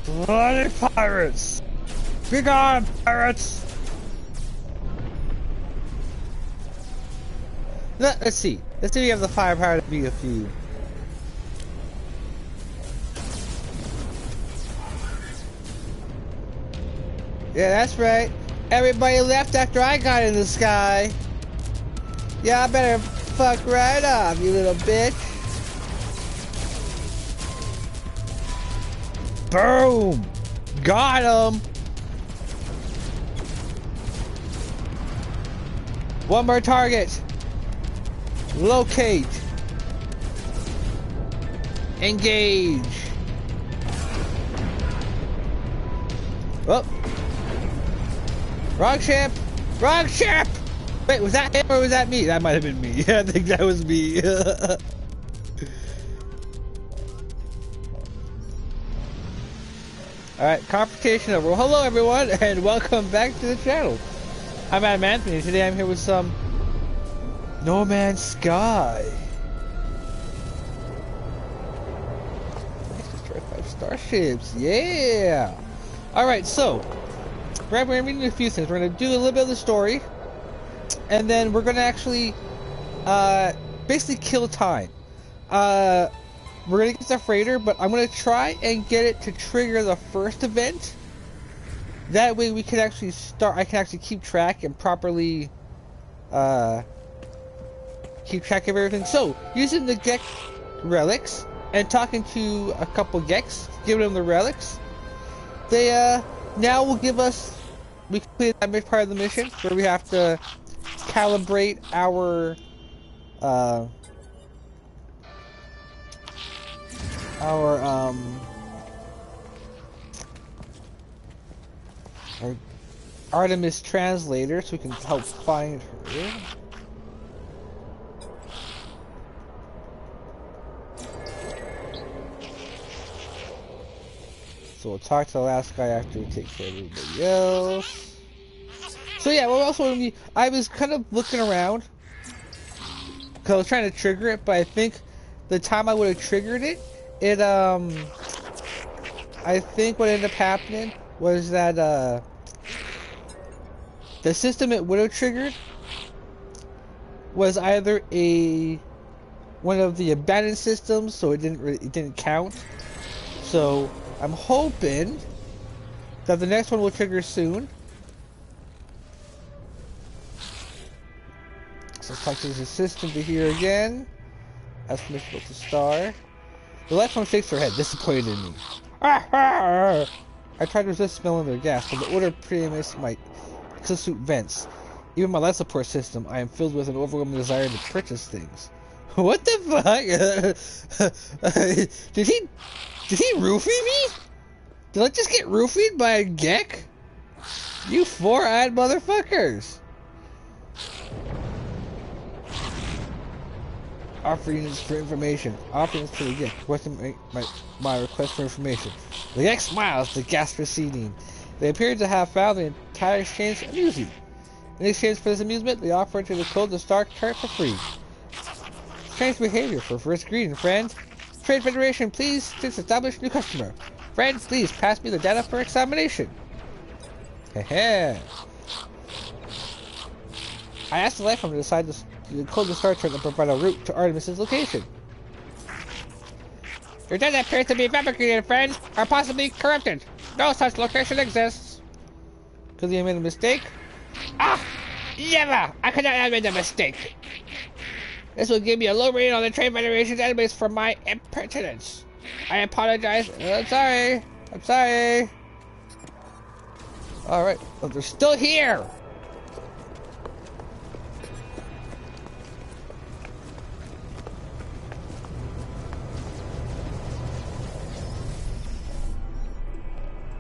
Bloody pirates! Be gone, pirates! Let's see. Let's see if we have the firepower to beat a few. Yeah, that's right. Everybody left after I got in the sky. Yeah, I better fuck right off, you little bitch. Boom! Got him! One more target. Locate. Engage. Oh. Wrong ship! Wrong ship! Wait, was that him or was that me? That might have been me. Yeah, I think that was me. Alright, confrontation over. Well, hello everyone, and welcome back to the channel. I'm AdamAnthony. Today I'm here with some No Man's Sky. Nice, destroy 5 starships. Yeah! Alright, so we're going to do a few things. We're going to do a little bit of the story, and then we're going to actually basically kill time. We're going to get the freighter, but I'm going to try and get it to trigger the first event. That way we can actually start, I can actually keep track and properly keep track of everything. So, using the Gek relics and talking to a couple Geks, giving them the relics, they now will give us, we completed that part of the mission where we have to calibrate our Artemis translator so we can help find her. So we'll talk to the last guy after we take care of everybody else. So yeah, we're also gonna be, I was kind of looking around because I was trying to trigger it, but I think the time I would have triggered it, I think what ended up happening was that the system it would have triggered was either one of the abandoned systems, so it didn't count. So I'm hoping that the next one will trigger soon. So let's talk to this assistant to here again. Ask permission to star. The last one shakes her head, disappointed in me. I tried to resist smelling their gas, but the odor preemits my exosuit vents. Even my life support system, I am filled with an overwhelming desire to purchase things. What the fuck? Did he roofie me? Did I just get roofied by a Gek? You four-eyed motherfuckers! Offering for information. Offering to the Gek. Requesting my request for information. The Gek smiles, the gas receding. They appear to have found the entire exchange amusing. In exchange for this amusement, they offer to decode the star chart for free. Strange behavior for first greeting, friend. Trade Federation, please establish new customer. Friend, please pass me the data for examination. Heh. I asked the life form to decide to decode the star chart and provide a route to Artemis's location. Your data appears to be fabricated, friend, or possibly corrupted. No such location exists. Could you have made a mistake? Ah! Never! I could not have made a mistake. This will give me a low rating on the Trade Federation's database for my impertinence. I apologize. I'm sorry. I'm sorry. Alright. Oh, they're still here!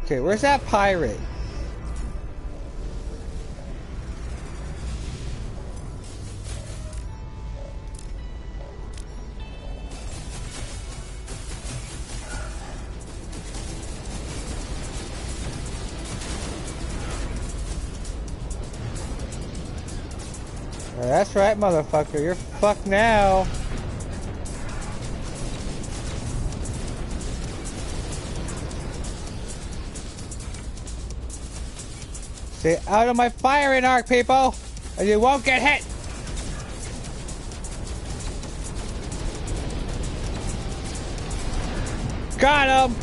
Okay, where's that pirate? That's right, motherfucker. You're fucked now. Stay out of my firing arc, people, and you won't get hit. Got him.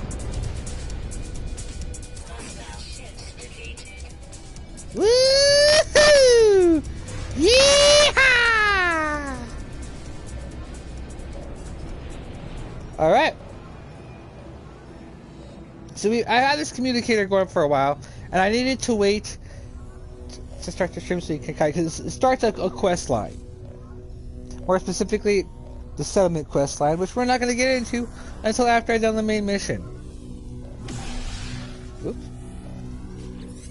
Woohoo! Yeehaw! All right. So I had this communicator going for a while, and I needed to wait to start the stream so you can kind of, because it starts a quest line. More specifically, the settlement quest line, which we're not going to get into until after I've done the main mission. Oops.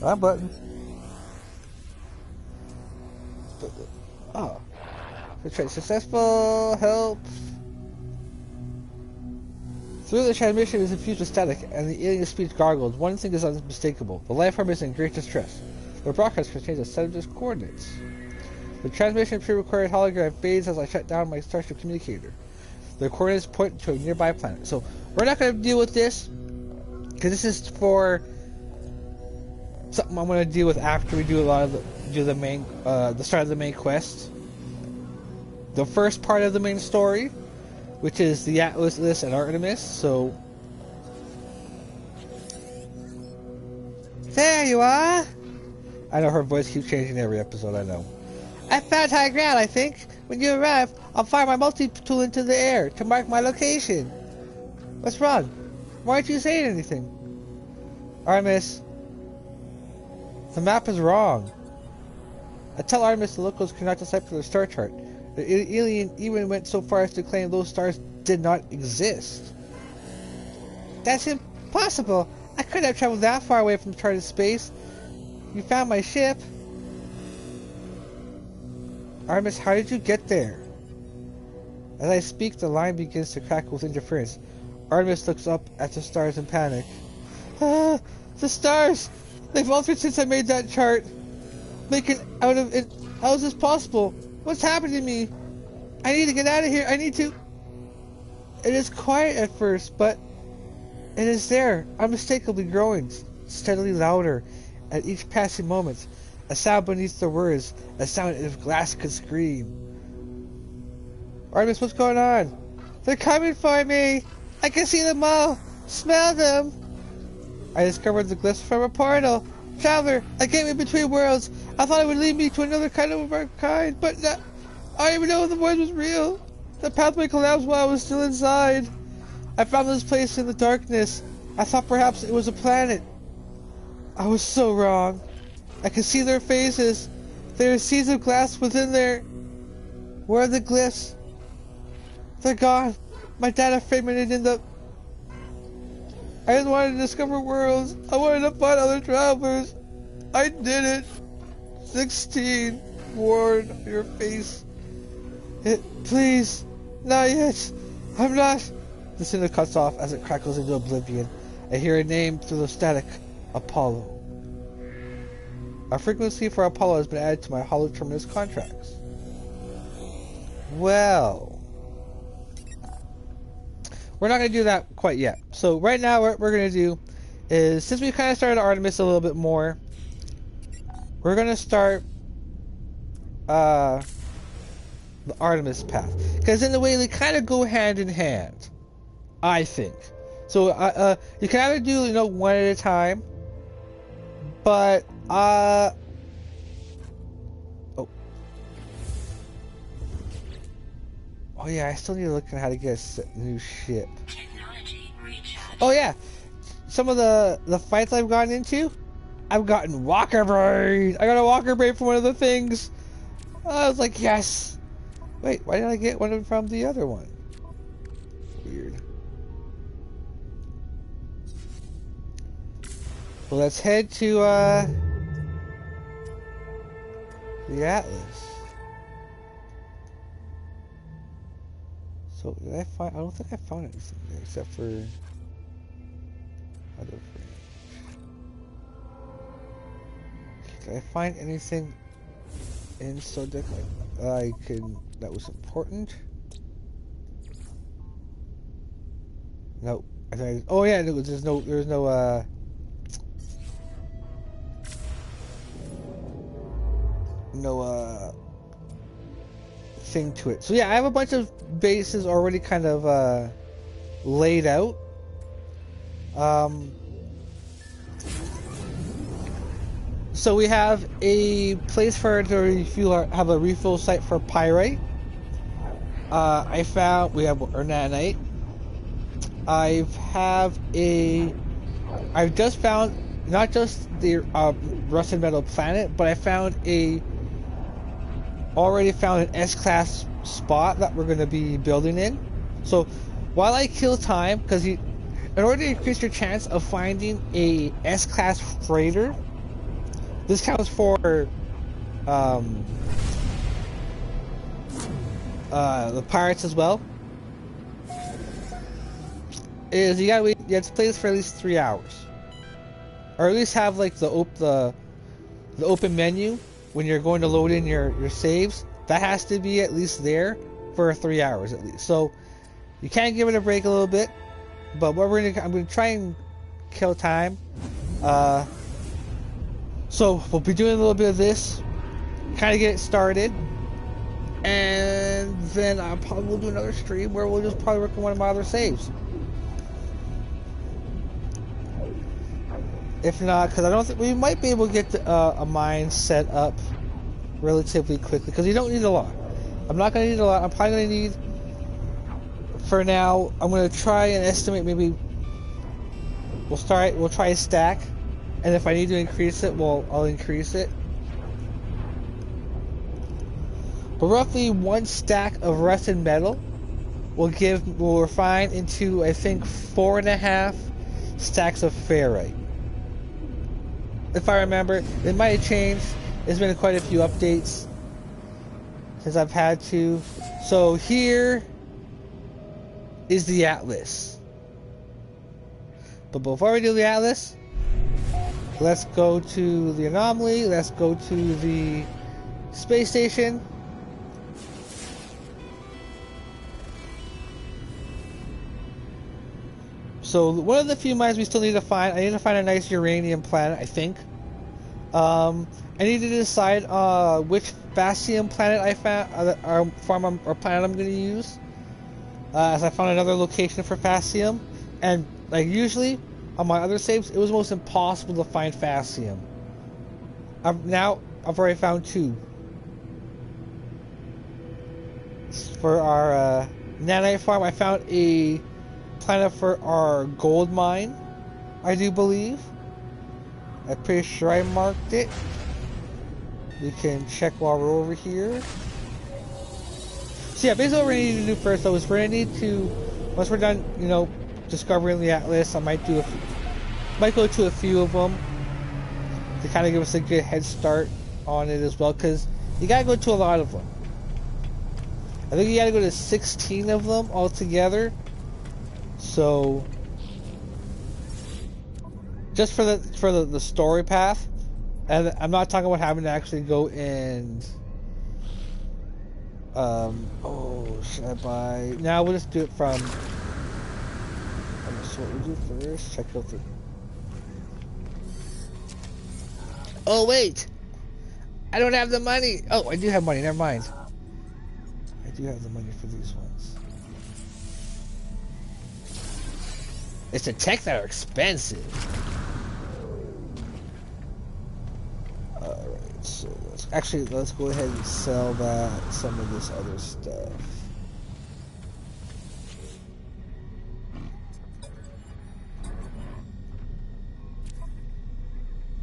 Wrong button. Oh. The trade successful. Help. Through the transmission is infused with static, and the alien speech gargled. One thing is unmistakable. The life form is in great distress. The broadcast contains a set of its coordinates. The transmission pre-recorded hologram fades as I shut down my Starship communicator. The coordinates point to a nearby planet. So, we're not going to deal with this, because this is for something I'm going to deal with after we do the main, the start of the main quest. The first part of the main story, which is the Atlas and Artemis. So, there you are. I know her voice keeps changing every episode. I know. I found high ground. I think when you arrive, I'll fire my multi-tool into the air to mark my location. What's wrong? Why aren't you saying anything? Artemis, the map is wrong. I tell Artemis the locals cannot decipher the star chart. The alien even went so far as to claim those stars did not exist. That's impossible. I couldn't have traveled that far away from charted space. You found my ship. Artemis, how did you get there? As I speak, the line begins to crackle with interference. Artemis looks up at the stars in panic. Ah, the stars! They've altered since I made that chart. Making out of it. How is this possible? What's happened to me? I need to get out of here. I need to... It is quiet at first, but it is there, unmistakably growing, steadily louder at each passing moment. A sound beneath the words, a sound as if glass could scream. Artemis, what's going on? They're coming for me! I can see them all! Smell them! I discovered the glyphs from a portal. Traveler, I came in between worlds. I thought it would lead me to another kind of our kind, but not, I didn't even know if the voice was real. The pathway collapsed while I was still inside. I found this place in the darkness. I thought perhaps it was a planet. I was so wrong. I can see their faces. There are seeds of glass within there. Where are the glyphs? They're gone. My data fragmented in the... I just wanted to discover worlds. I wanted to find other travelers. I did it. 16. Warn your face. Please. Not yet. I'm not. The signal cuts off as it crackles into oblivion. I hear a name through the static. Apollo. A frequency for Apollo has been added to my Holo Terminus contracts. Well, we're not going to do that quite yet. So right now what we're going to do is, since we kind of started Artemis a little bit more, we're going to start the Artemis path. Because in the way they kind of go hand in hand, I think. So you can either do, you know, one at a time, but oh yeah, I still need to look at how to get a new ship. Oh yeah, some of the fights I've gotten into, I've gotten Walker Brain. I got a Walker Brain for one of the things. I was like, yes. Wait, why did I get one from the other one? Weird. Well, let's head to the Atlas. So did I find? I don't think I found anything there except for other frames. Did I find anything in Stardate that was important? No. Oh yeah, there's no no thing to it. So yeah, I have a bunch of bases already kind of laid out. So we have a place for to refuel have a refill site for pyrite. I found we have or nanite. I've just found not just the rusted metal planet, but I found already found an S-class spot that we're going to be building in. So while I kill time, because in order to increase your chance of finding a S-class freighter, this counts for the pirates as well. Is you have to play this for at least 3 hours, or at least have like the open menu when you're going to load in your saves. That has to be at least there for 3 hours at least. So you can give it a break a little bit, but I'm gonna try and kill time. So we'll be doing a little bit of this, kind of get it started, and then I probably will do another stream where we'll just probably work on one of my other saves. If not, because I don't think we might be able to get a mine set up relatively quickly, because you don't need a lot. I'm not going to need a lot. I'm probably going to need, for now, I'm going to try and estimate maybe, we'll try a stack, and if I need to increase it, I'll increase it. But roughly 1 stack of rusted metal will refine into, I think, 4.5 stacks of ferrite. If I remember, it might have changed. There's been quite a few updates since I've had to. So here is the Atlas. But before we do the Atlas, let's go to the anomaly. Let's go to the space station. So one of the few mines we still need to find, I need to find a nice uranium planet, I think. I need to decide which Fascium planet I found, or planet I'm going to use. As I found another location for Fascium, and like usually on my other saves, it was almost impossible to find Fascium. I've already found 2. For our nanite farm, I found a planet for our gold mine, I do believe. I'm pretty sure I marked it. We can check while we're over here. So yeah, basically what we're going to need to do first though is we're going to need to, once we're done, discovering the Atlas, I might go to a few of them to kind of give us a good head start on it as well, because you got to go to a lot of them. I think you got to go to 16 of them altogether. So just for the story path, and I'm not talking about having to actually go and should I buy? Now we'll just do it from. So what we'll do first, check out the. Oh wait, I don't have the money. Oh, I do have money. Never mind. I do have the money for these ones. It's the tech that are expensive. Alright, so let's go ahead and sell some of this other stuff.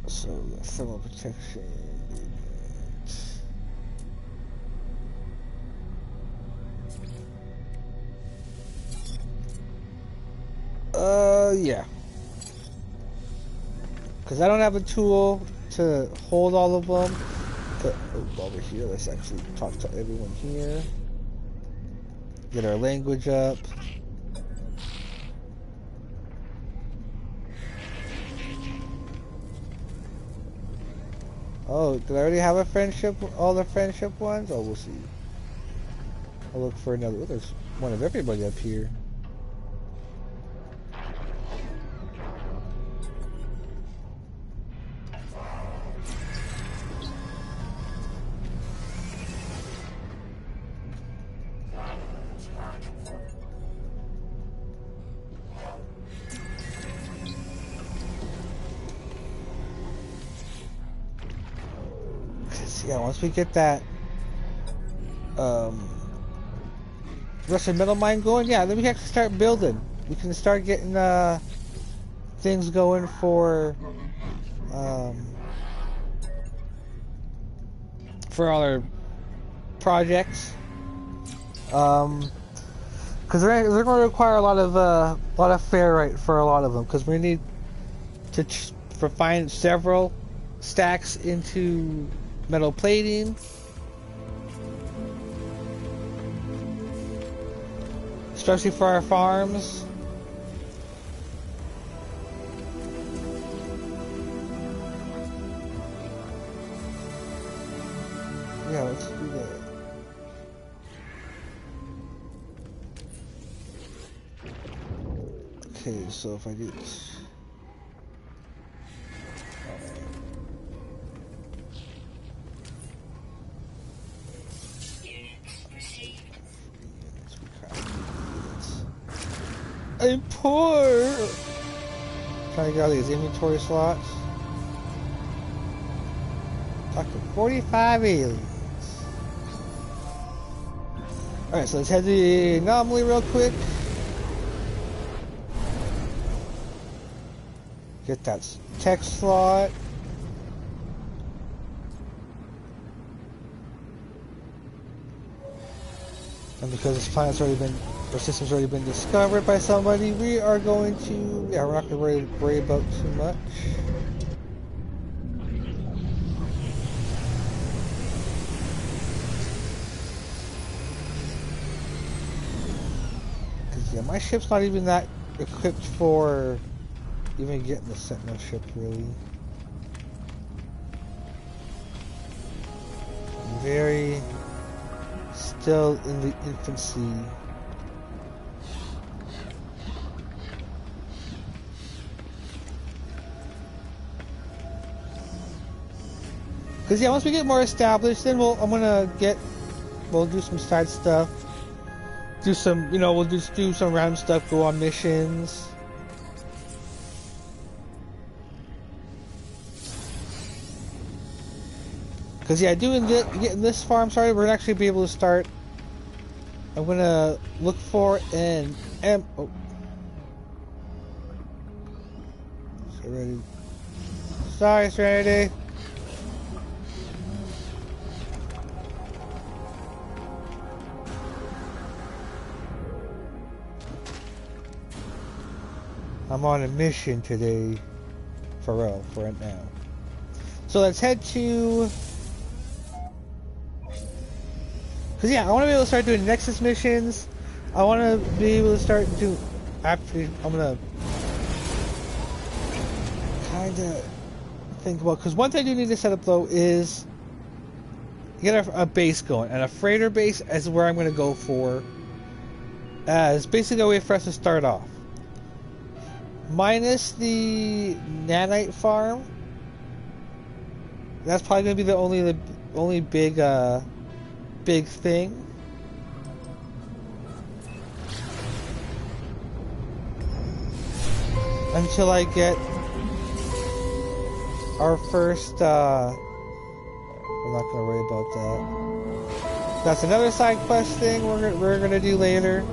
So the thermal protection. Yeah. Because I don't have a tool to hold all of them. Over here, let's actually talk to everyone here. Get our language up. Oh, did I already have a friendship? All the friendship ones? Oh, we'll see. I'll look for another. Oh, there's one of everybody up here. yeah, once we get that Russian metal mine going, yeah, then we can actually start building. We can start getting things going for all our projects. Because they're going to require a lot of ferrite for a lot of them. Because we need to find several stacks into metal plating. Especially for our farms. Yeah, let's do that. Okay, so if I do this. I'm poor! Trying to get all these inventory slots. Fucking 45 aliens. Alright, so let's head to the anomaly real quick. Get that tech slot. And because this planet's already been, or system's already been discovered by somebody, we are going to, yeah, we're not going to worry about too much. Because, yeah, my ship's not even that equipped for even getting the Sentinel ship, really. I'm very still in the infancy. Because yeah, once we get more established, then we'll do some side stuff, do some, we'll just do some random stuff, go on missions. Because yeah, getting this farm started, we're gonna actually be able to start. I'm gonna look for an oh. Serenity. Sorry, Serenity. I'm on a mission today, for real, for right now. So let's head to. Because yeah, I want to be able to start doing Nexus missions. I want to be able to start doing... Actually, I'm going to kind of think about... Because one thing I do need to set up, though, is get a base going. And a freighter base is where I'm going to go for. As basically a way for us to start off. Minus the nanite farm. That's probably going to be the only big thing. Until I get our first, I'm not gonna worry about that. That's another side quest thing we're gonna do later.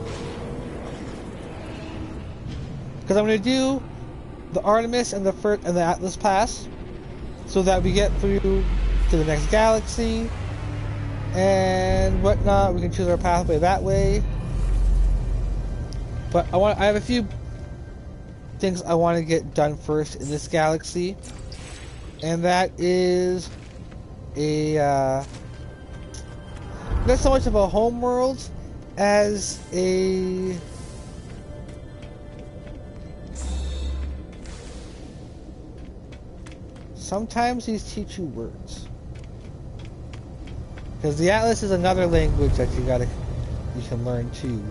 Because I'm gonna do the Artemis and the Atlas Pass, so that we get through to the next galaxy and whatnot. We can choose our pathway that way. But I have a few things I want to get done first in this galaxy, and that is not so much of a home world as a sometimes these teach you words. Because the Atlas is another language that you can learn too.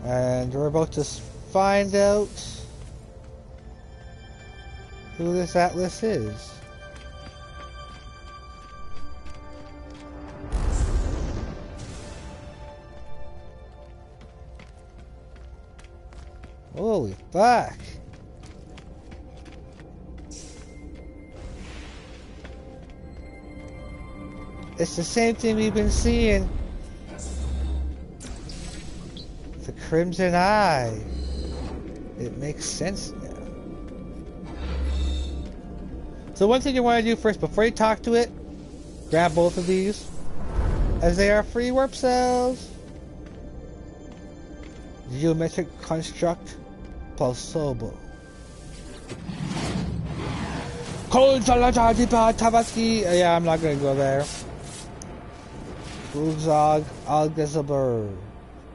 And we're about to find out who this Atlas is. Holy fuck. It's the same thing we've been seeing. The Crimson Eye. It makes sense now. So one thing you want to do first, before you talk to it, grab both of these, as they are free warp cells. Geometric construct, Pulsobo. Yeah, I'm not gonna go there. Bugzog Algazabur.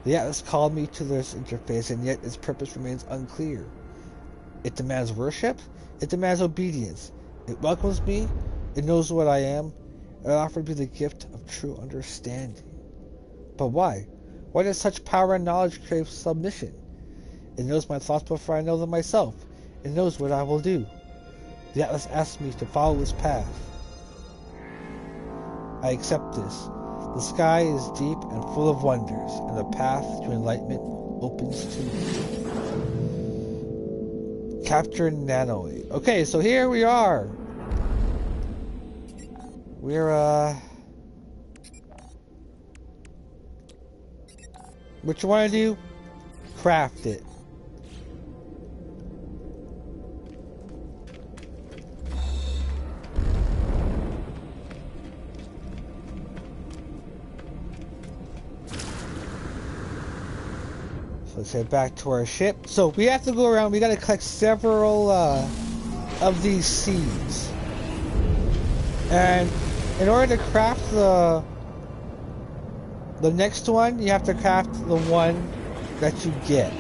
The Atlas called me to this interface, and yet its purpose remains unclear. It demands worship. It demands obedience. It welcomes me. It knows what I am. It offered me the gift of true understanding. But why? Why does such power and knowledge crave submission? It knows my thoughts before I know them myself. It knows what I will do. The Atlas asks me to follow its path. I accept this. The sky is deep and full of wonders, and the path to enlightenment opens to me. Capture Nanoid. Okay, so here we are. We're, what you want to do? Craft it. So let's head back to our ship. So we have to go around. We got to collect several of these seeds, and in order to craft the next one, you have to craft the one that you get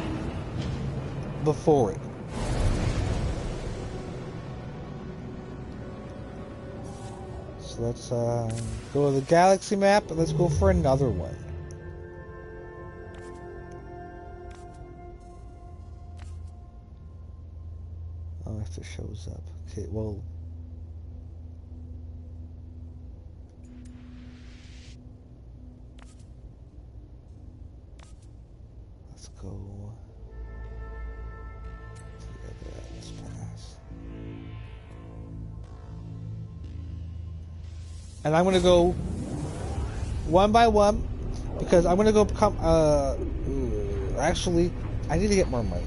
before it. So let's go to the galaxy map and let's go for another one. Oh, if it shows up. Okay, well. Let's go. Let's pass. And I'm gonna go one by one because I'm gonna go become. Actually, I need to get more money.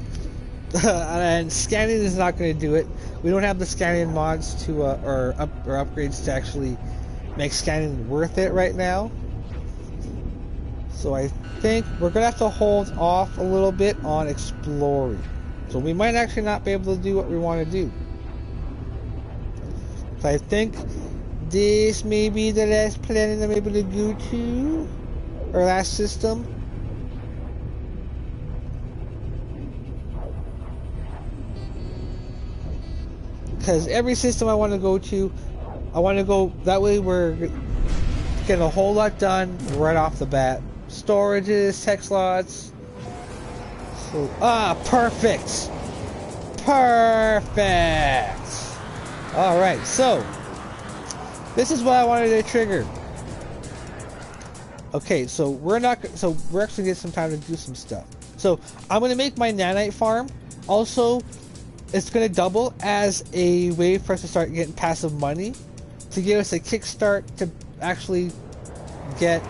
And scanning is not going to do it. We don't have the scanning mods to or upgrades to actually make scanning worth it right now. So I think we're going to have to hold off a little bit on exploring. So we might actually not be able to do what we want to do. So I think this may be the last planet I'm able to go to, or last system. Because every system I want to go to, I want to go, that way we're getting a whole lot done right off the bat. Storages, tech slots. So, perfect! Perfect! Alright, so, this is what I wanted to trigger. Okay, so we're actually getting some time to do some stuff. So, I'm going to make my nanite farm. Also, it's going to double as a way for us to start getting passive money to give us a kickstart to actually get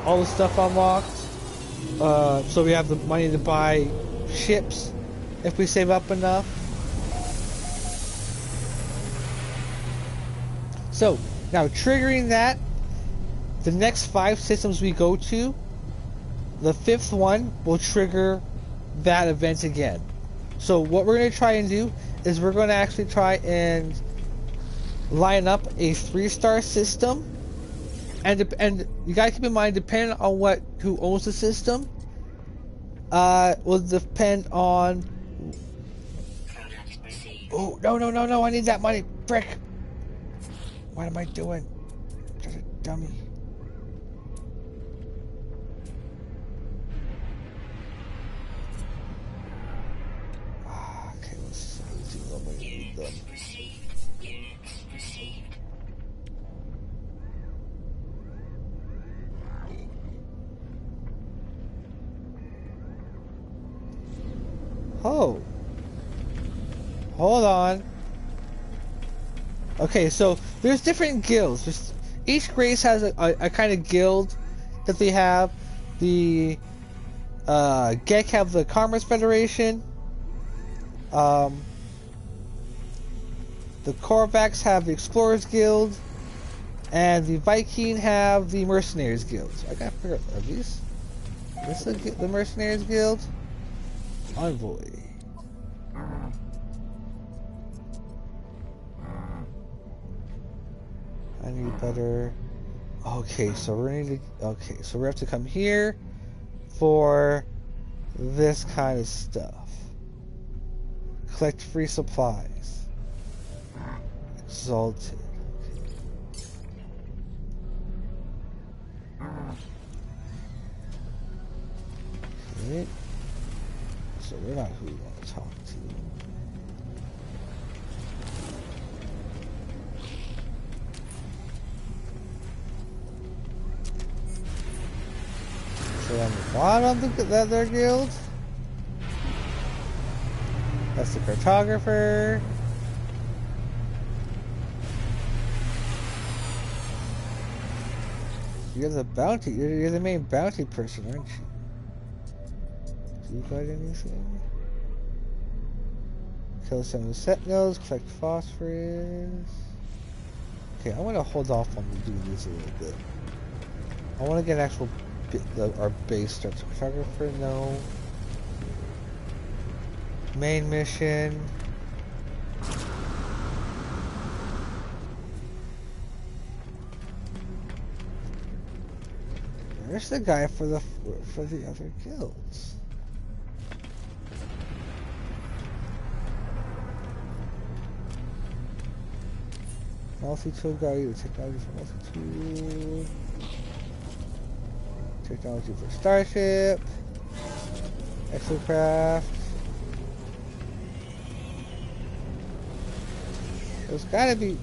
all the stuff unlocked. So we have the money to buy ships if we save up enough. So now triggering that, the next 5 systems we go to, the 5th one will trigger that event again. So what we're going to try and do is we're going to actually try and line up a 3-star system, and you gotta keep in mind, depending on who owns the system, will depend on. Oh no! I need that money, frick! What am I doing? I'm just a dummy. Oh, hold on. Okay, so there's different guilds. Each race has a kind of guild that they have. The Gek have the Commerce Federation. The Korvax have the Explorers Guild. And the Viking have the Mercenaries Guild. So I gotta figure out, are these? Is this the Mercenaries Guild? Envoy. I need better. Okay, so we're gonna need to, okay, so we have to come here for this kind of stuff. Collect free supplies. Exalted. Okay. So we're not who we want to talk to. So on the bottom of their guild, that's the cartographer. You're the bounty. You're the main bounty person, aren't you? Do you got anything? Kill some of the sentinels. Collect phosphorus. Okay, I want to hold off on doing this a little bit. I want to get an actual our base starts. Photographer, no. Main mission. Where's the guy for the other guilds? Multi-tool guy, technology for multi-tool. Technology for starship. Exocraft. There's gotta be.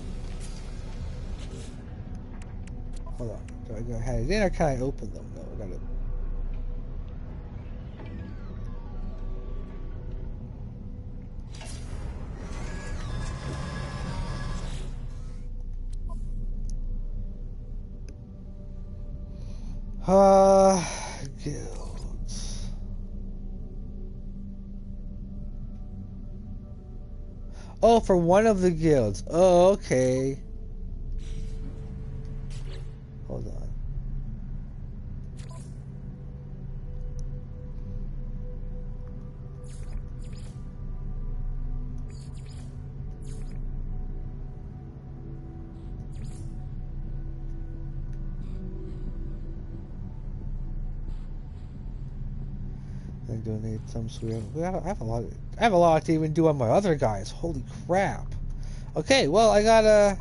Hold on. Do I go ahead in or can I open them? No, I gotta. Guilds. Oh, for one of the guilds. Oh, okay. Hold on. Donate some, so I have a lot to even do on my other guys. Holy crap. Okay, well I gotta.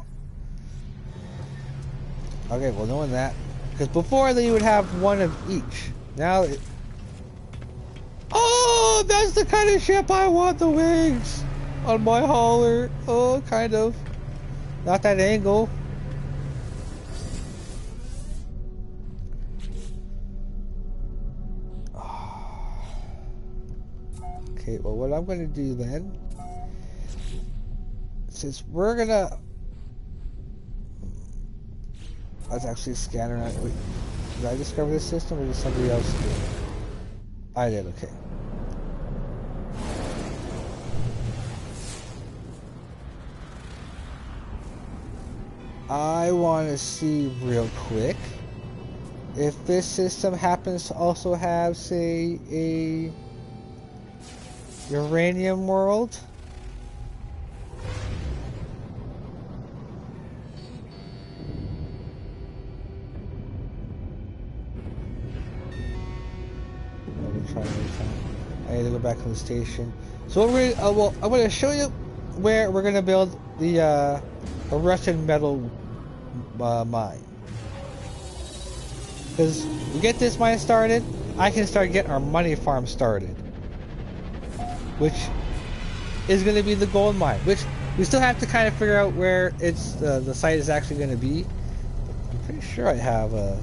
Okay, well knowing that, because before they would have one of each. Now it. Oh, that's the kind of ship I want. The wings on my hauler. Oh, kind of. Not that angle. Okay, well what I'm gonna do then, since we're gonna, let's actually scanner. Wait, did I discover this system or did somebody else do it? I did. Okay. I want to see real quick if this system happens to also have, say, a uranium world. I need to go back to the station. So we're well, I'm going to show you where we're going to build the a Russian metal mine. Because we get this mine started, I can start getting our money farm started, which is going to be the gold mine, which we still have to kind of figure out where it's the site is actually going to be. I'm pretty sure I have a.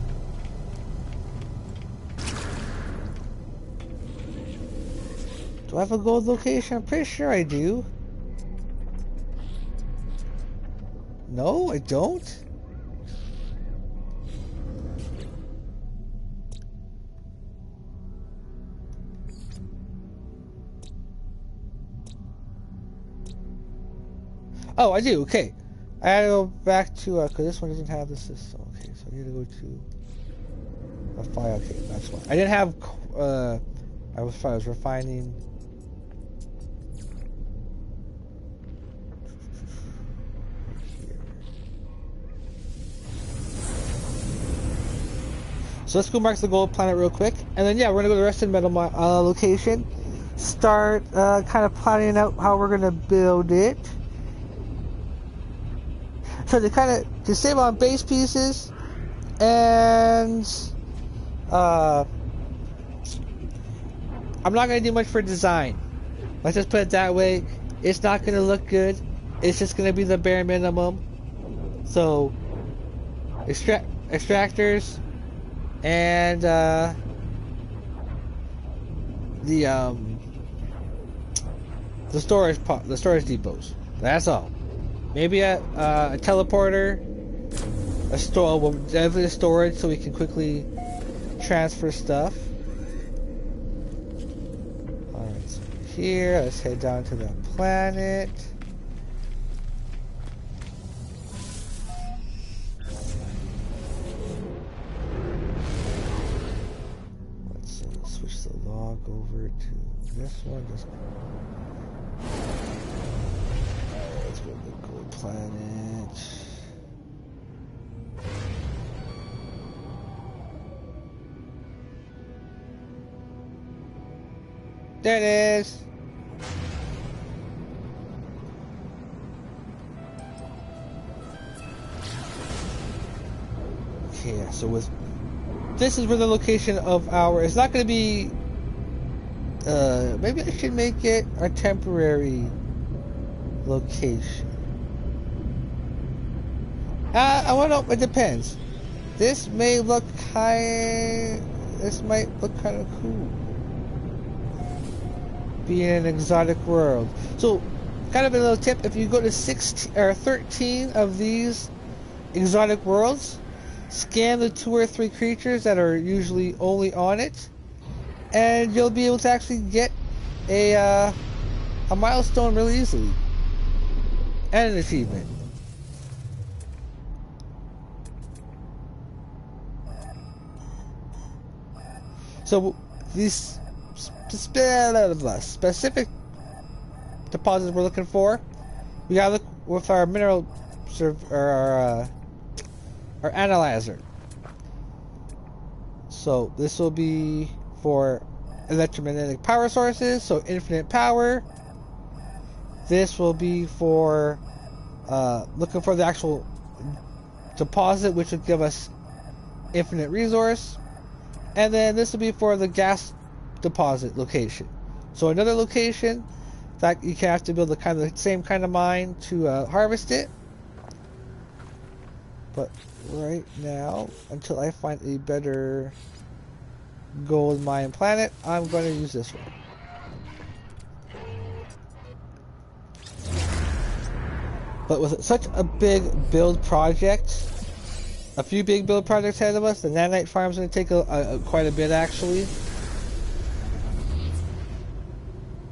Do I have a gold location? I'm pretty sure I do. No, I don't. Oh, I do. Okay. I gotta go back to because this one doesn't have the system. Okay, so I need to go to a file. Okay, that's why I didn't have. I was refining. So let's go mark the gold planet real quick, and then yeah, we're gonna go to the rest of the metal location. Start kind of planning out how we're gonna build it. So to save on base pieces, and I'm not gonna do much for design. Let's just put it that way. It's not gonna look good. It's just gonna be the bare minimum. So extractors and the storage depots. That's all. Maybe a teleporter, definitely a storage so we can quickly transfer stuff. Alright, so here, let's head down to the planet. Let's switch the log over to this one. Let's go to the gold planet. There it is. Okay, so this is where the location of our. It's not going to be. Maybe I should make it a temporary location. I don't know. It depends. This may look This might look kind of cool. Being an exotic world. So, kind of a little tip: if you go to 16 or 13 of these exotic worlds, scan the 2 or 3 creatures that are usually only on it, and you'll be able to actually get a milestone really easily, and an achievement. So these specific deposits we're looking for, we gotta look with our mineral our analyzer. So this will be for electromagnetic power sources, so infinite power. This will be for looking for the actual deposit, which would give us infinite resource. And then this will be for the gas deposit location. So another location that you have to build the same kind of mine to harvest it. But right now, until I find a better gold mine planet, I'm going to use this one. But with such a big build project, a few big build projects ahead of us, the nanite farm's going to take quite a bit actually.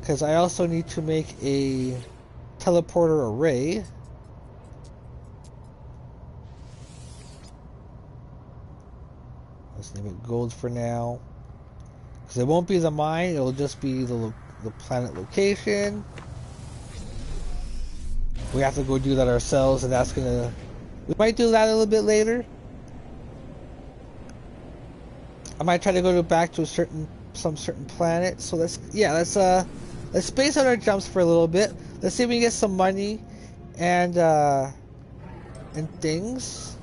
Because I also need to make a teleporter array. Let's name it gold for now. Because it won't be the mine, it'll just be the planet location. We have to go do that ourselves, and that's gonna. We might do that a little bit later. I might try to go back to some certain planet. So let's space out our jumps for a little bit. Let's see if we can get some money and things.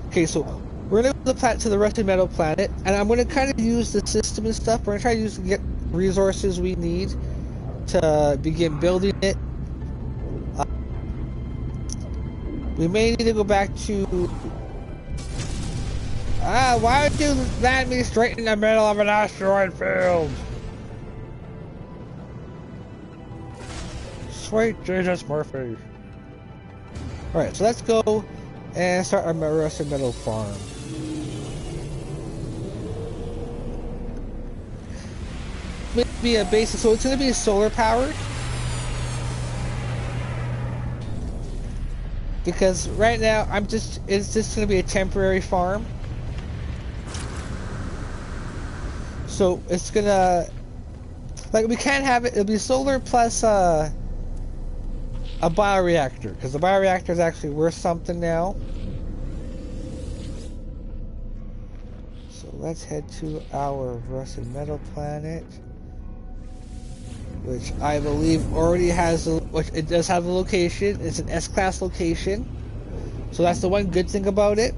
Okay, so we're gonna go to the rusted metal planet, and I'm gonna kind of use the system and stuff. We're gonna try to get resources we need to begin building it. We may need to go back to. Why would you land me straight in the middle of an asteroid field? Sweet Jesus Murphy. Alright, so let's go and start our rusted metal farm. Maybe a basic, so it's going to be solar powered. because right now it's just gonna be a temporary farm. So it's gonna, like, we can't have it. It'll be solar plus a bioreactor, because the bioreactor is actually worth something now. So let's head to our rusted metal planet, which I believe already has which it does have a location. It's an S-class location, so that's the one good thing about it.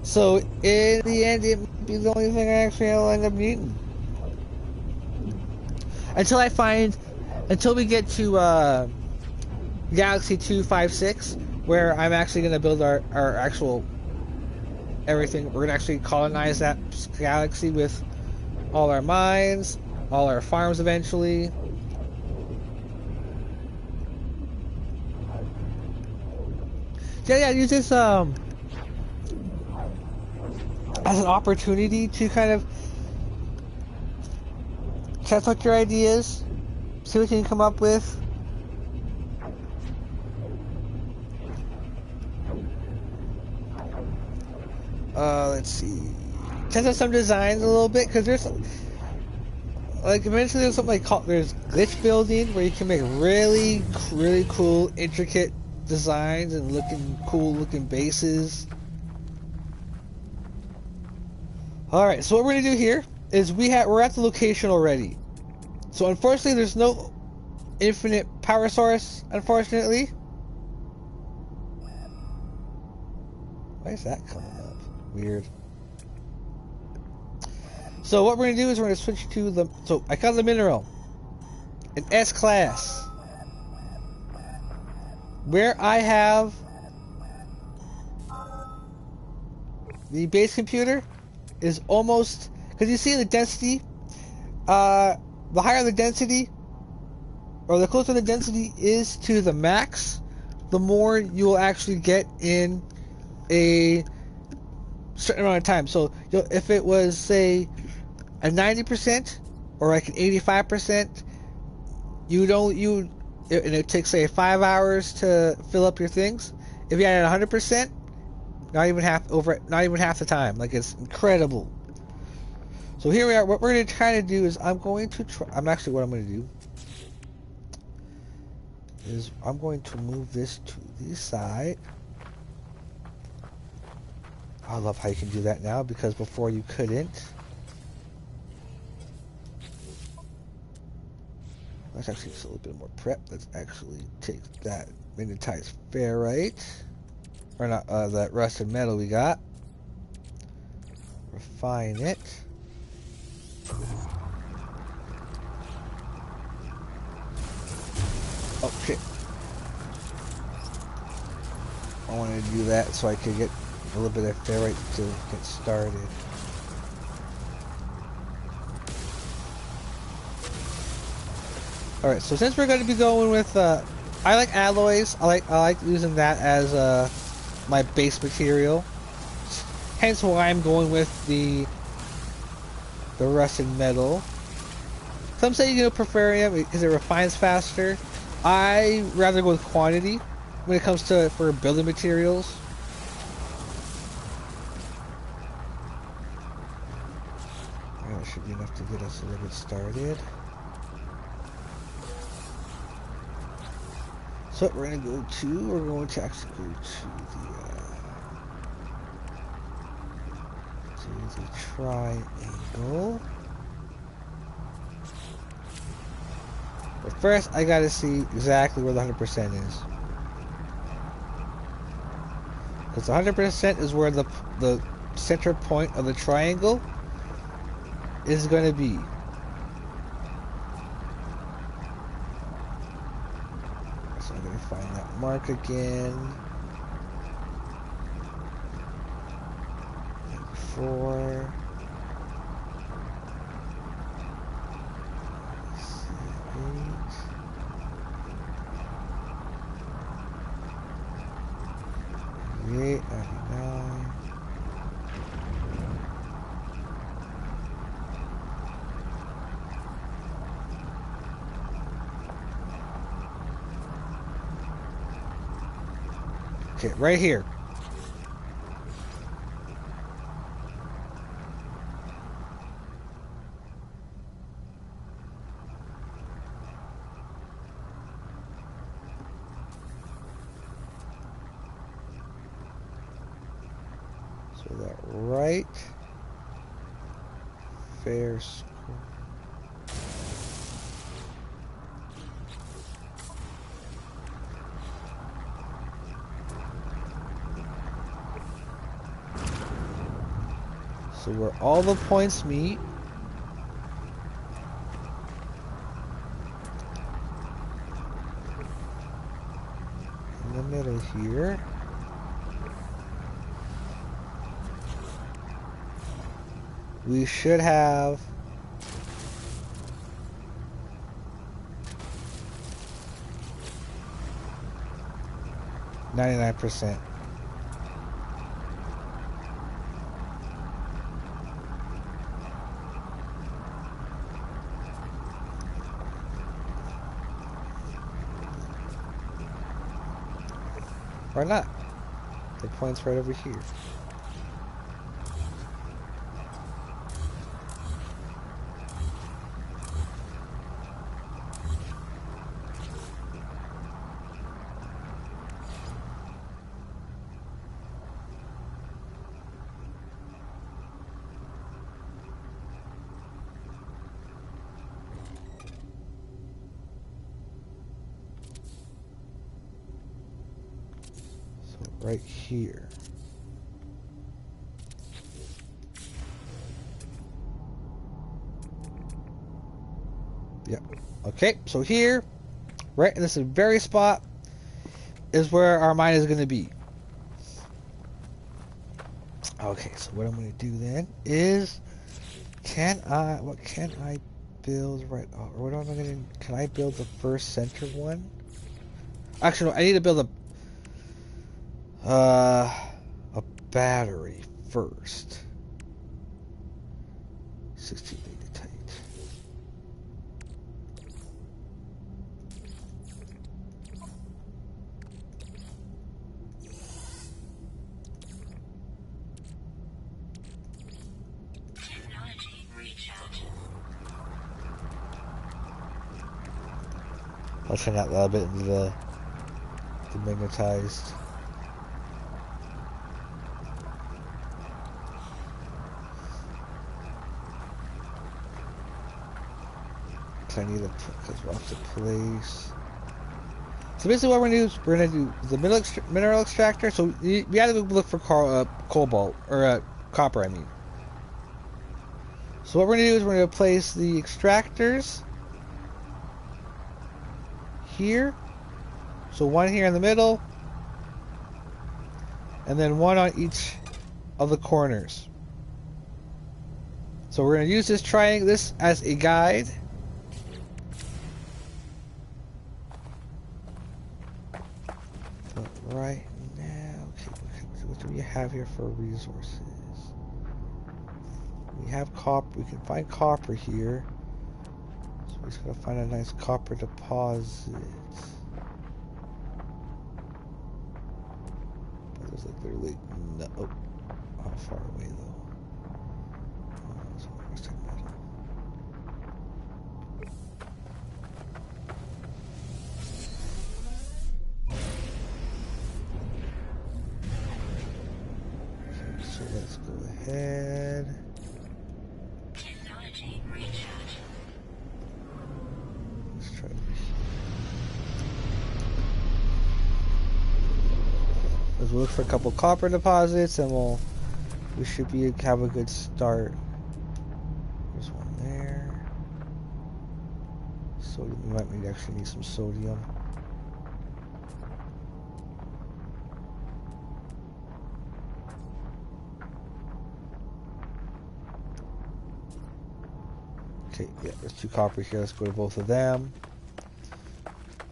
So in the end, it might be the only thing I actually will end up needing. Until we get to Galaxy 256, where I'm actually going to build our actual everything. We're going to actually colonize that galaxy with all our mines, all our farms eventually. Yeah, use this as an opportunity to kind of test out your ideas, see what you can come up with. Let's see. Test out some designs a little bit, because there's, like, eventually there's something called, there's glitch building, where you can make really cool, intricate designs and cool looking bases. Alright, so what we're gonna do here is we're at the location already. So unfortunately there's no infinite power source, unfortunately. Why is that coming up? Weird. So what we're gonna do is we're gonna switch to the, so I got the mineral, an S-class, where I have the base computer is almost, because you see the density, the higher the density, or the closer the density is to the max, the more you will actually get in a certain amount of time. So if it was, say, a 90% or like an 85%, and it takes, say, 5 hours to fill up your things. If you had it 100%, not even half the time. Like, it's incredible. So here we are. What we're going to try to do is what I'm going to do is I'm going to move this to the side. I love how you can do that now, because before you couldn't. Let's actually just a little bit more prep. Let's actually take that magnetized ferrite, or not, that rusted metal we got. Refine it. Oh shit! I wanted to do that so I could get a little bit of ferrite to get started. Alright, so since we're going to be going with, I like alloys. I like using that as my base material. Hence why I'm going with the rusted metal. Some say you prefer it because it refines faster. I rather go with quantity when it comes to for building materials. That should be enough to get us a little bit started. So what we're going to actually go to the triangle. But first, I gotta see exactly where the 100% is. Because the 100% is where the center point of the triangle is going to be. So I'm going to find that mark again. 4. 8, 99. Okay, right here. So that right fair square. So where all the points meet, in the middle here, we should have 99%. Why not? The point's right over here. So right here. Yep. Okay, so here, right in this very spot, is where our mine is going to be. Okay, so what I'm going to do then is, what can I build right, or what am I going to, can I build the first center one? Actually, no, I need to build a battery first. 16 tight. I'll turn that a little bit into the magnetized. I need to put, because we'll have to place. So basically what we're going to do is we're going to do the mineral extractor. So we have to look for cobalt, or copper, I mean. So what we're going to do is we're going to place the extractors here. So one here in the middle, and then one on each of the corners. So we're going to use this triangle, this as a guide. But right now, okay, what do we have here for resources? We have copper. We can find copper here. So we're just going to find a nice copper deposit. But there's like literally no. Oh, how far away though? So where's that metal? Okay, so let's go ahead. Let's try to. Let's look for a couple copper deposits, and we should have a good start. There's one there. Sodium. We might actually need some sodium. Okay, yeah, there's 2 copper here. Let's go to both of them.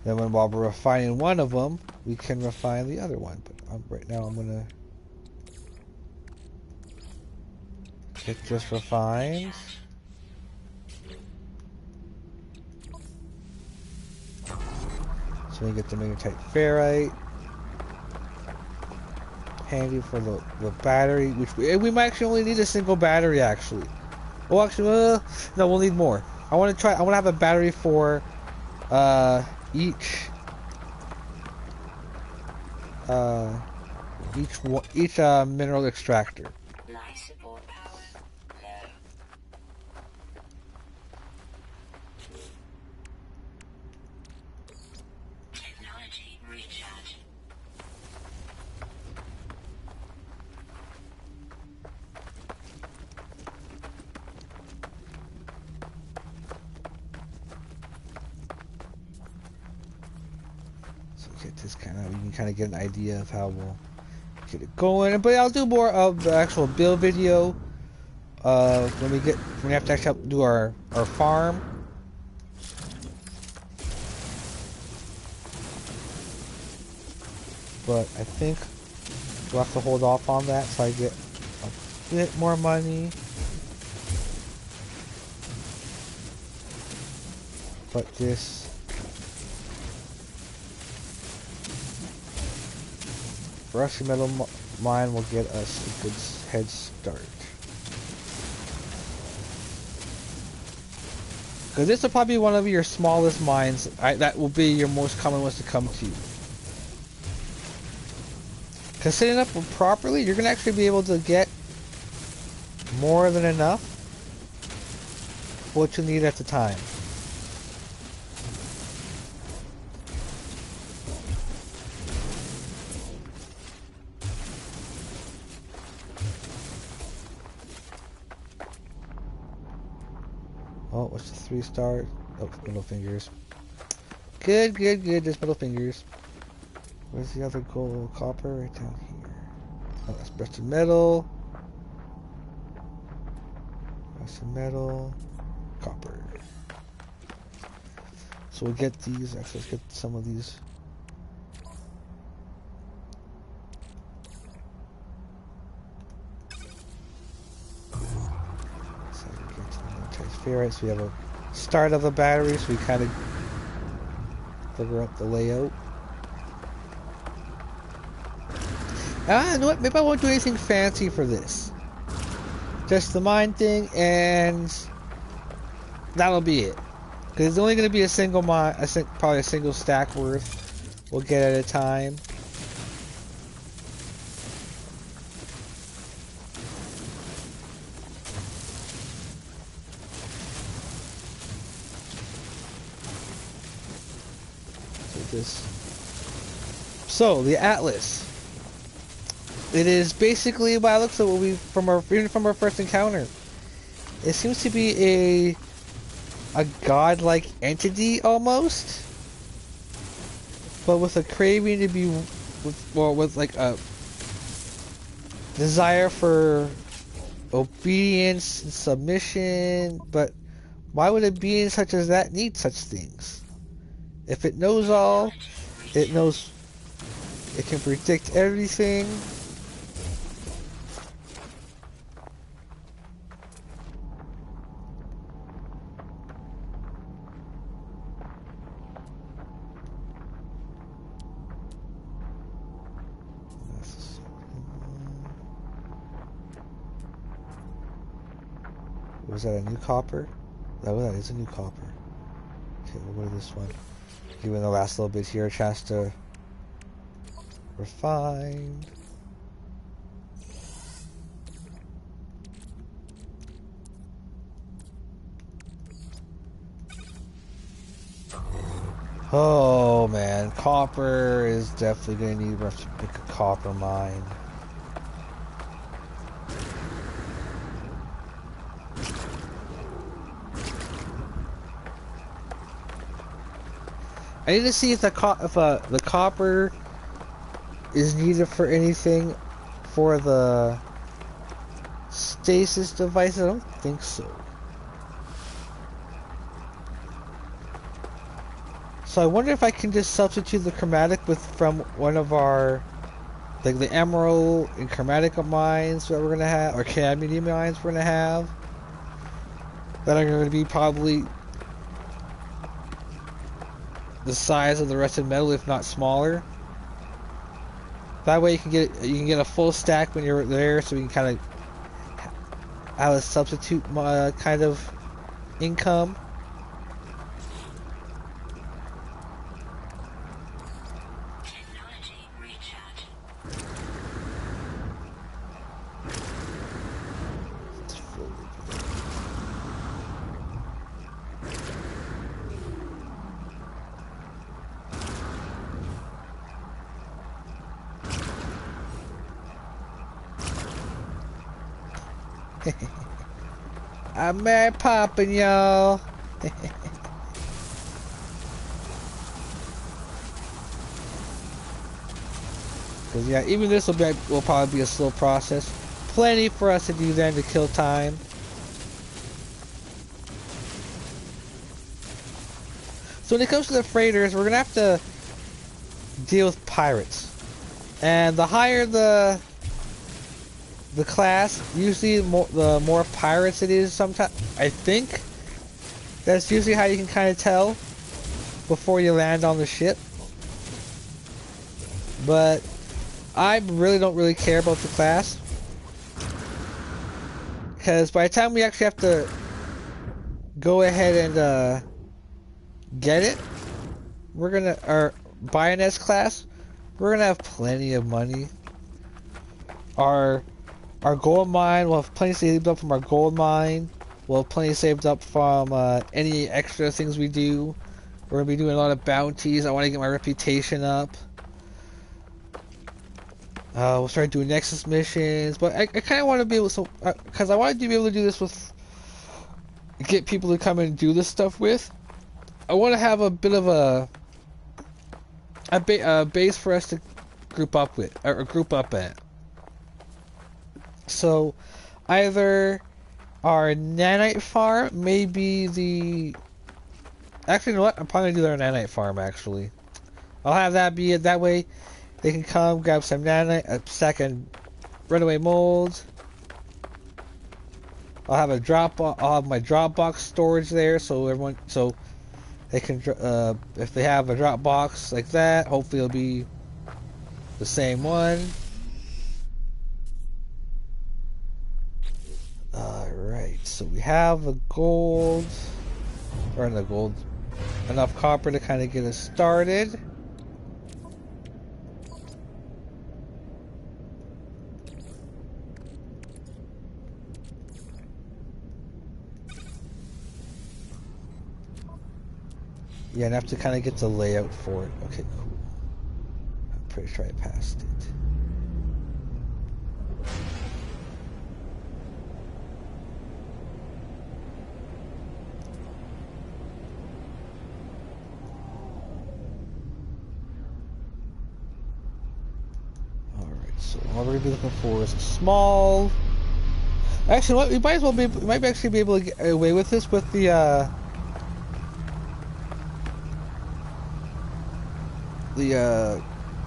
Then while we're refining one of them, we can refine the other one. But right now I'm gonna get this refined. So we get the magnetite ferrite. handy for the battery, which we might actually only need a single battery actually. Well, actually, no, we'll need more. I want to have a battery for each mineral extractor. Get this you can kind of get an idea of how we'll get it going. But I'll do more of the actual build video when we have to actually do our farm. But I think we'll have to hold off on that so I get a bit more money. But this rusty metal mine will get us a good head start. Because this will probably be one of your smallest mines. That will be your most common ones to come to. Because setting up properly, you're going to actually be able to get more than enough for what you need at the time. Oh, what's the 3-star? Oh, middle fingers. Good. Just middle fingers. Where's the other gold? Copper? Right down here. Oh, that's rusted metal. Rusted metal. Copper. So we'll get these. Actually, let's get some of these. Ferrite, so we have a start of the battery, so we kind of figure out the layout. You know what? Maybe I won't do anything fancy for this. Just the mine thing, and that'll be it. Because it's only going to be a single mine, probably a single stack worth. We'll get at a time. So the Atlas, it is basically, by the looks of what from our first encounter, it seems to be a godlike entity almost, but with a craving to be with like a desire for obedience and submission. But why would a being such as that need such things? If it knows all, it knows it can predict everything. Was that a new copper? Oh, that is a new copper. Okay, we'll go to this one. Giving the last little bit here a chance to refine. Oh man, copper is definitely going to need to pick a copper mine. I need to see if the copper is needed for anything for the stasis device. I don't think so. So I wonder if I can just substitute the chromatic from one of our, like the emerald and chromatic mines that we're gonna have, or cadmium mines we're gonna have, that are gonna be probably the size of the rusted metal, if not smaller. That way you can get a full stack when you're there, so we can kind of have a substitute kind of income. I'm Mary Poppin', y'all. Cause yeah, even this will probably be a slow process. Plenty for us to do then to kill time. So when it comes to the freighters, we're gonna have to deal with pirates, and the higher the class, usually the more pirates it is. Sometimes I think that's usually how you can kind of tell before you land on the ship. But I really don't care about the class, because by the time we actually have to go ahead and get it, or buy an S class, we're gonna have plenty of money. Our gold mine, we'll have plenty saved up from our gold mine. We'll have plenty saved up from any extra things we do. We're going to be doing a lot of bounties. I want to get my reputation up. We'll start doing Nexus missions. But I kind of want to be able to... Because I want to be able to do this with... Get people to come and do this stuff with. I want to have a bit of a base for us to group up with. Or group up at. So, either our nanite farm, maybe the... Actually, you know what? I'm probably going to do our nanite farm, actually. I'll have that be it. That way, they can come, grab some nanite, a stack of runaway molds. I'll have I'll have my Dropbox storage there, so they can, if they have a Dropbox like that, hopefully it'll be the same one. Alright, so we have the gold, or the gold, enough copper to kind of get us started. Yeah, and I have to kind of get the layout for it. Okay, cool. I'm pretty sure I passed it. So all we're gonna be looking for is a small. Actually, what we might as well be. We might actually be able to get away with this with the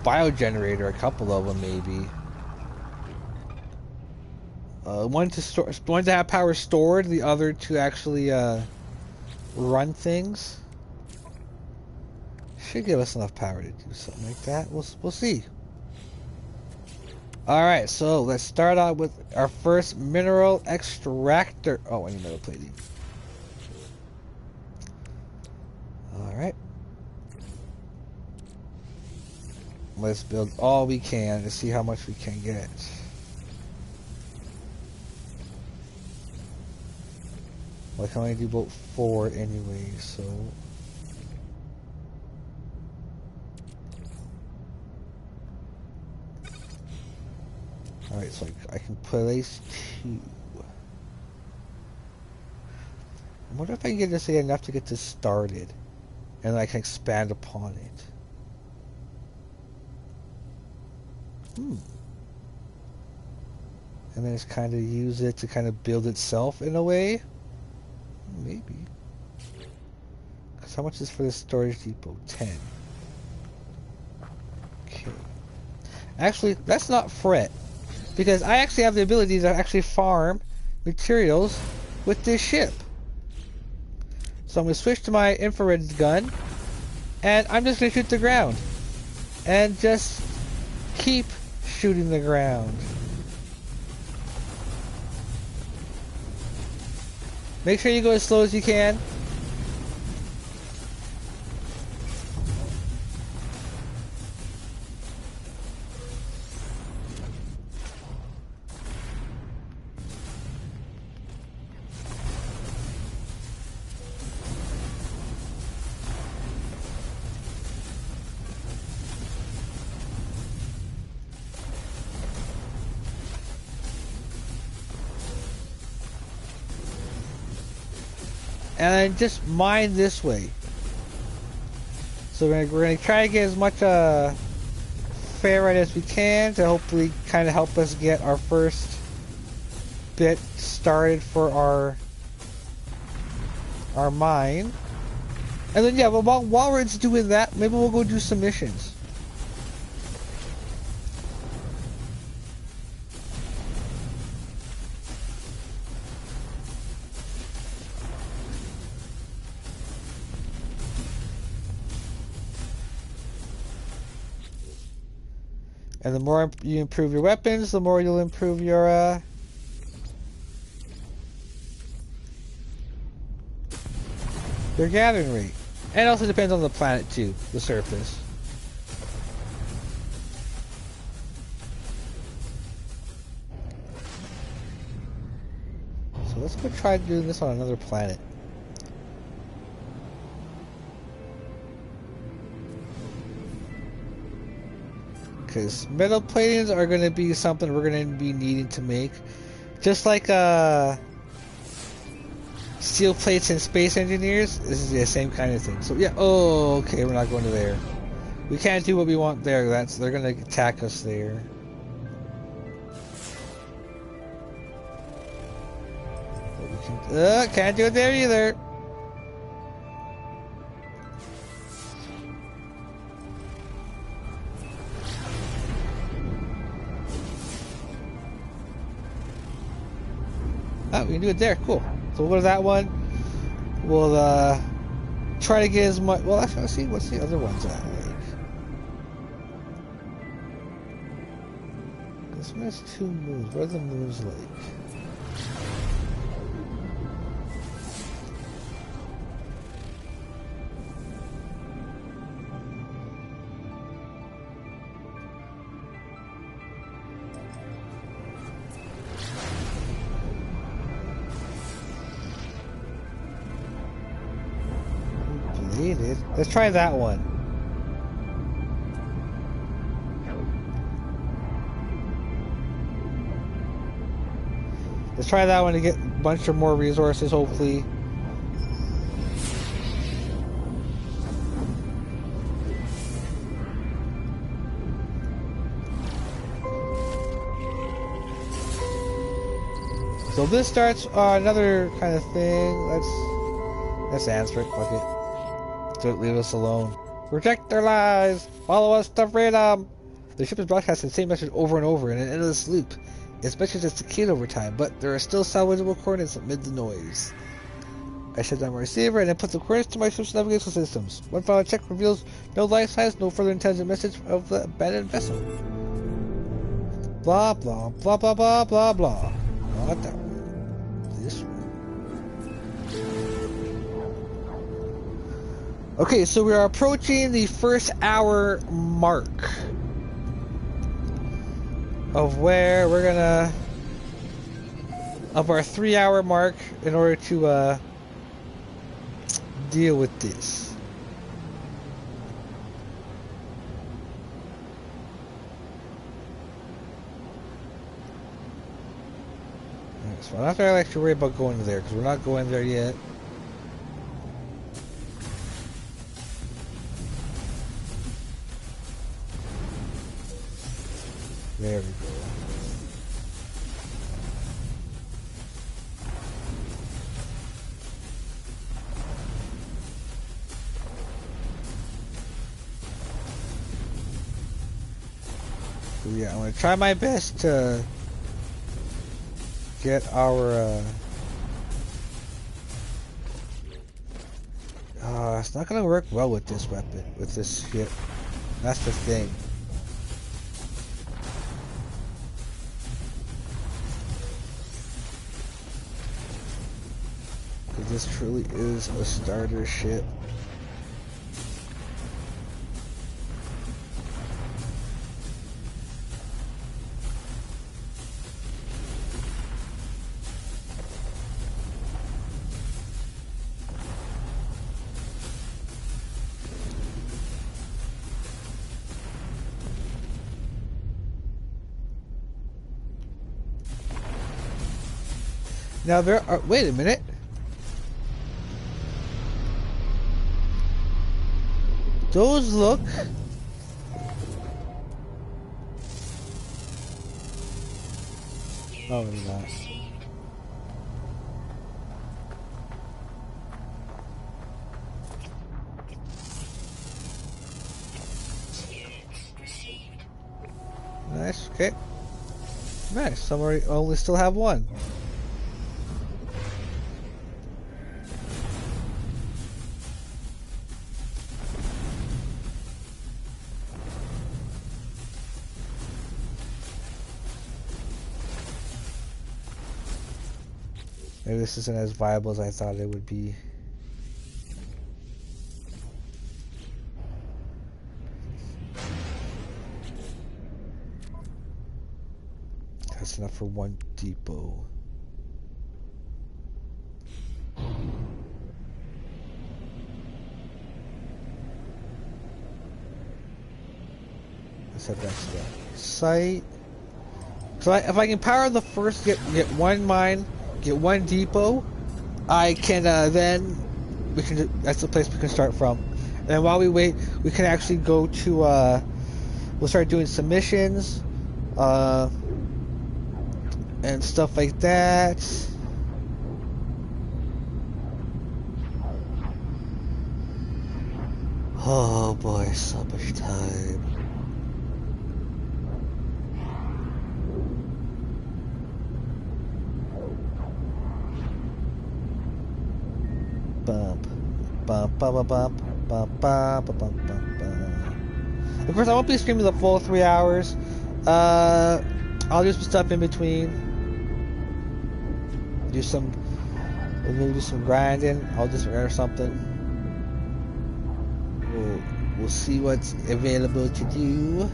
biogenerator. A couple of them maybe. One to store, one to have power stored. The other to actually run things. Should give us enough power to do something like that. We'll see. Alright, so let's start out with our first mineral extractor. Oh, I need metal plating. Alright. Let's build all we can to see how much we can get. Well, I can only do about 4 anyway, so... Alright, so I can place 2. I wonder if I can get this enough to get this started. And then I can expand upon it. And then just kind of use it to kind of build itself in a way. Maybe. Because how much is for the storage depot? 10. Okay. Actually, let's not fret. Because I actually have the ability to actually farm materials with this ship. So I'm going to switch to my infrared gun. And I'm just going to shoot the ground. And just keep shooting the ground. Make sure you go as slow as you can. And then just mine this way. So we're gonna try to get as much ferrite as we can to hopefully kind of help us get our first bit started for our mine. And then yeah, well, while we're just doing that, maybe we'll go do some missions. And the more you improve your weapons, the more you'll improve your gathering rate. And it also depends on the planet too, the surface. So let's go try doing this on another planet. Because metal platings are going to be something we're going to be needing to make. Just like steel plates and space engineers, this is the same kind of thing. So yeah, oh, okay, we're not going to there. We can't do what we want there. They're going to attack us there. Can't do it there either. Oh, we can do it there. Cool. So we'll go to that one. We'll try to get as much. Well, actually, let's see what's the other ones at. Like, this one has 2 moves. What are the moves like? Let's try that one. Let's try that one to get a bunch of more resources, hopefully. So this starts another kind of thing. Let's answer it. Fuck it. Don't leave us alone. Protect their lives. Follow us to freedom. The ship is broadcasting the same message over and over in an endless loop. Its message is decayed over time, but there are still salvageable coordinates amid the noise. I shut down my receiver and then put the coordinates to my ship's navigation systems. One final check reveals no life signs, no further intelligent message of the abandoned vessel. Blah blah blah blah blah blah blah. Not that one. This one. Okay, so we are approaching the first hour mark of where we're gonna of our 3-hour mark in order to deal with this. Right, so I'm not gonna actually worry about going there because we're not going there yet. There we go. So yeah, I'm gonna try my best to get our it's not gonna work well with this weapon, with this ship. That's the thing. This truly is a starter ship. Now there are, wait a minute. Those look oh not. Nice, okay. Nice, some only still have one. Maybe this isn't as viable as I thought it would be. That's enough for one depot. Let's head back to the site. So if I can power the first, get one mine, get one depot, I can then we can. That's the place we can start from. And while we wait, we can actually go to. We'll start doing submissions, and stuff like that. Oh boy, so much time. Bump, bump, bump, bump, bump, bump, bump, bump, bump. Of course, I won't be streaming the full 3 hours. I'll do some stuff in between. Maybe do some grinding. I'll just or something. We'll see what's available to do.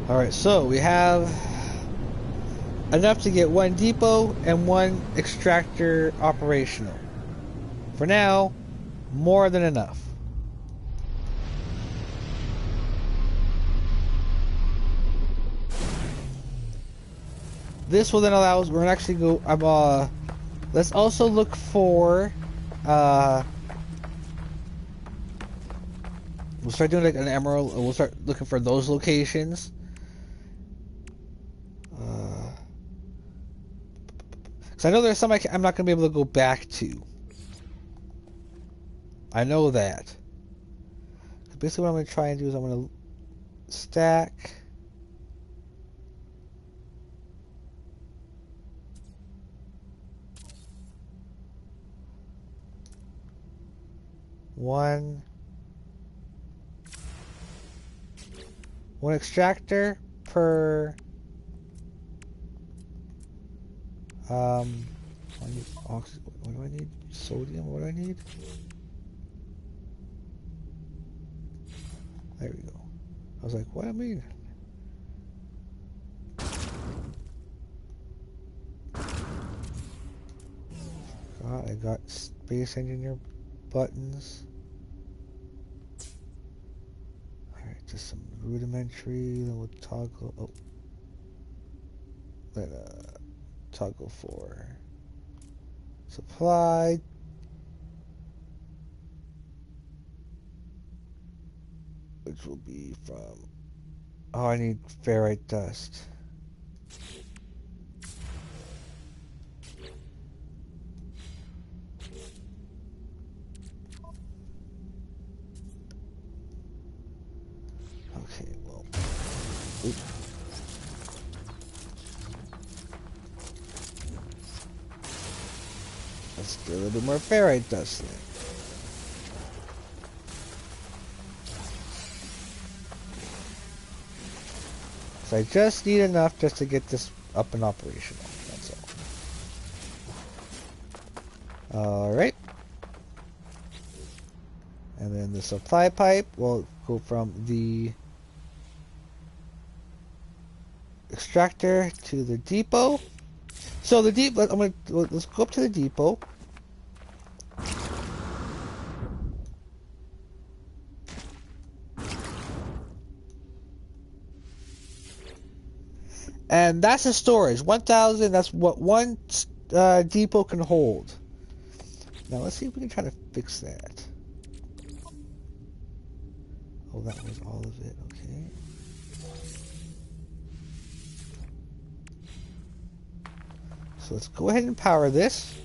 Alright, so we have enough to get one depot and one extractor operational. For now, more than enough. This will then allow us, we're gonna actually go, let's also look for, we'll start doing like an emerald, and we'll start looking for those locations. Because I know there's some I'm not going to be able to go back to. I know that. Basically what I'm going to try and do is I'm going to stack. One extractor per I need oxygen. What do I need? Sodium. What do I need? There we go. I was like, what do I mean? God, I got space engineer buttons. Alright, just some rudimentary. Then we'll toggle. Oh. Then, toggle for supply. Which will be from. Oh, I need ferrite dust. Okay, well. Oops. Let's do a little bit more ferrite dust then. So I just need enough just to get this up and operational. That's all. Alright. And then the supply pipe will go from the extractor to the depot. So the depot, let's go up to the depot. And that's the storage. 1,000, that's what one depot can hold. Now let's see if we can try to fix that. Oh, that was all of it, okay. So let's go ahead and power this.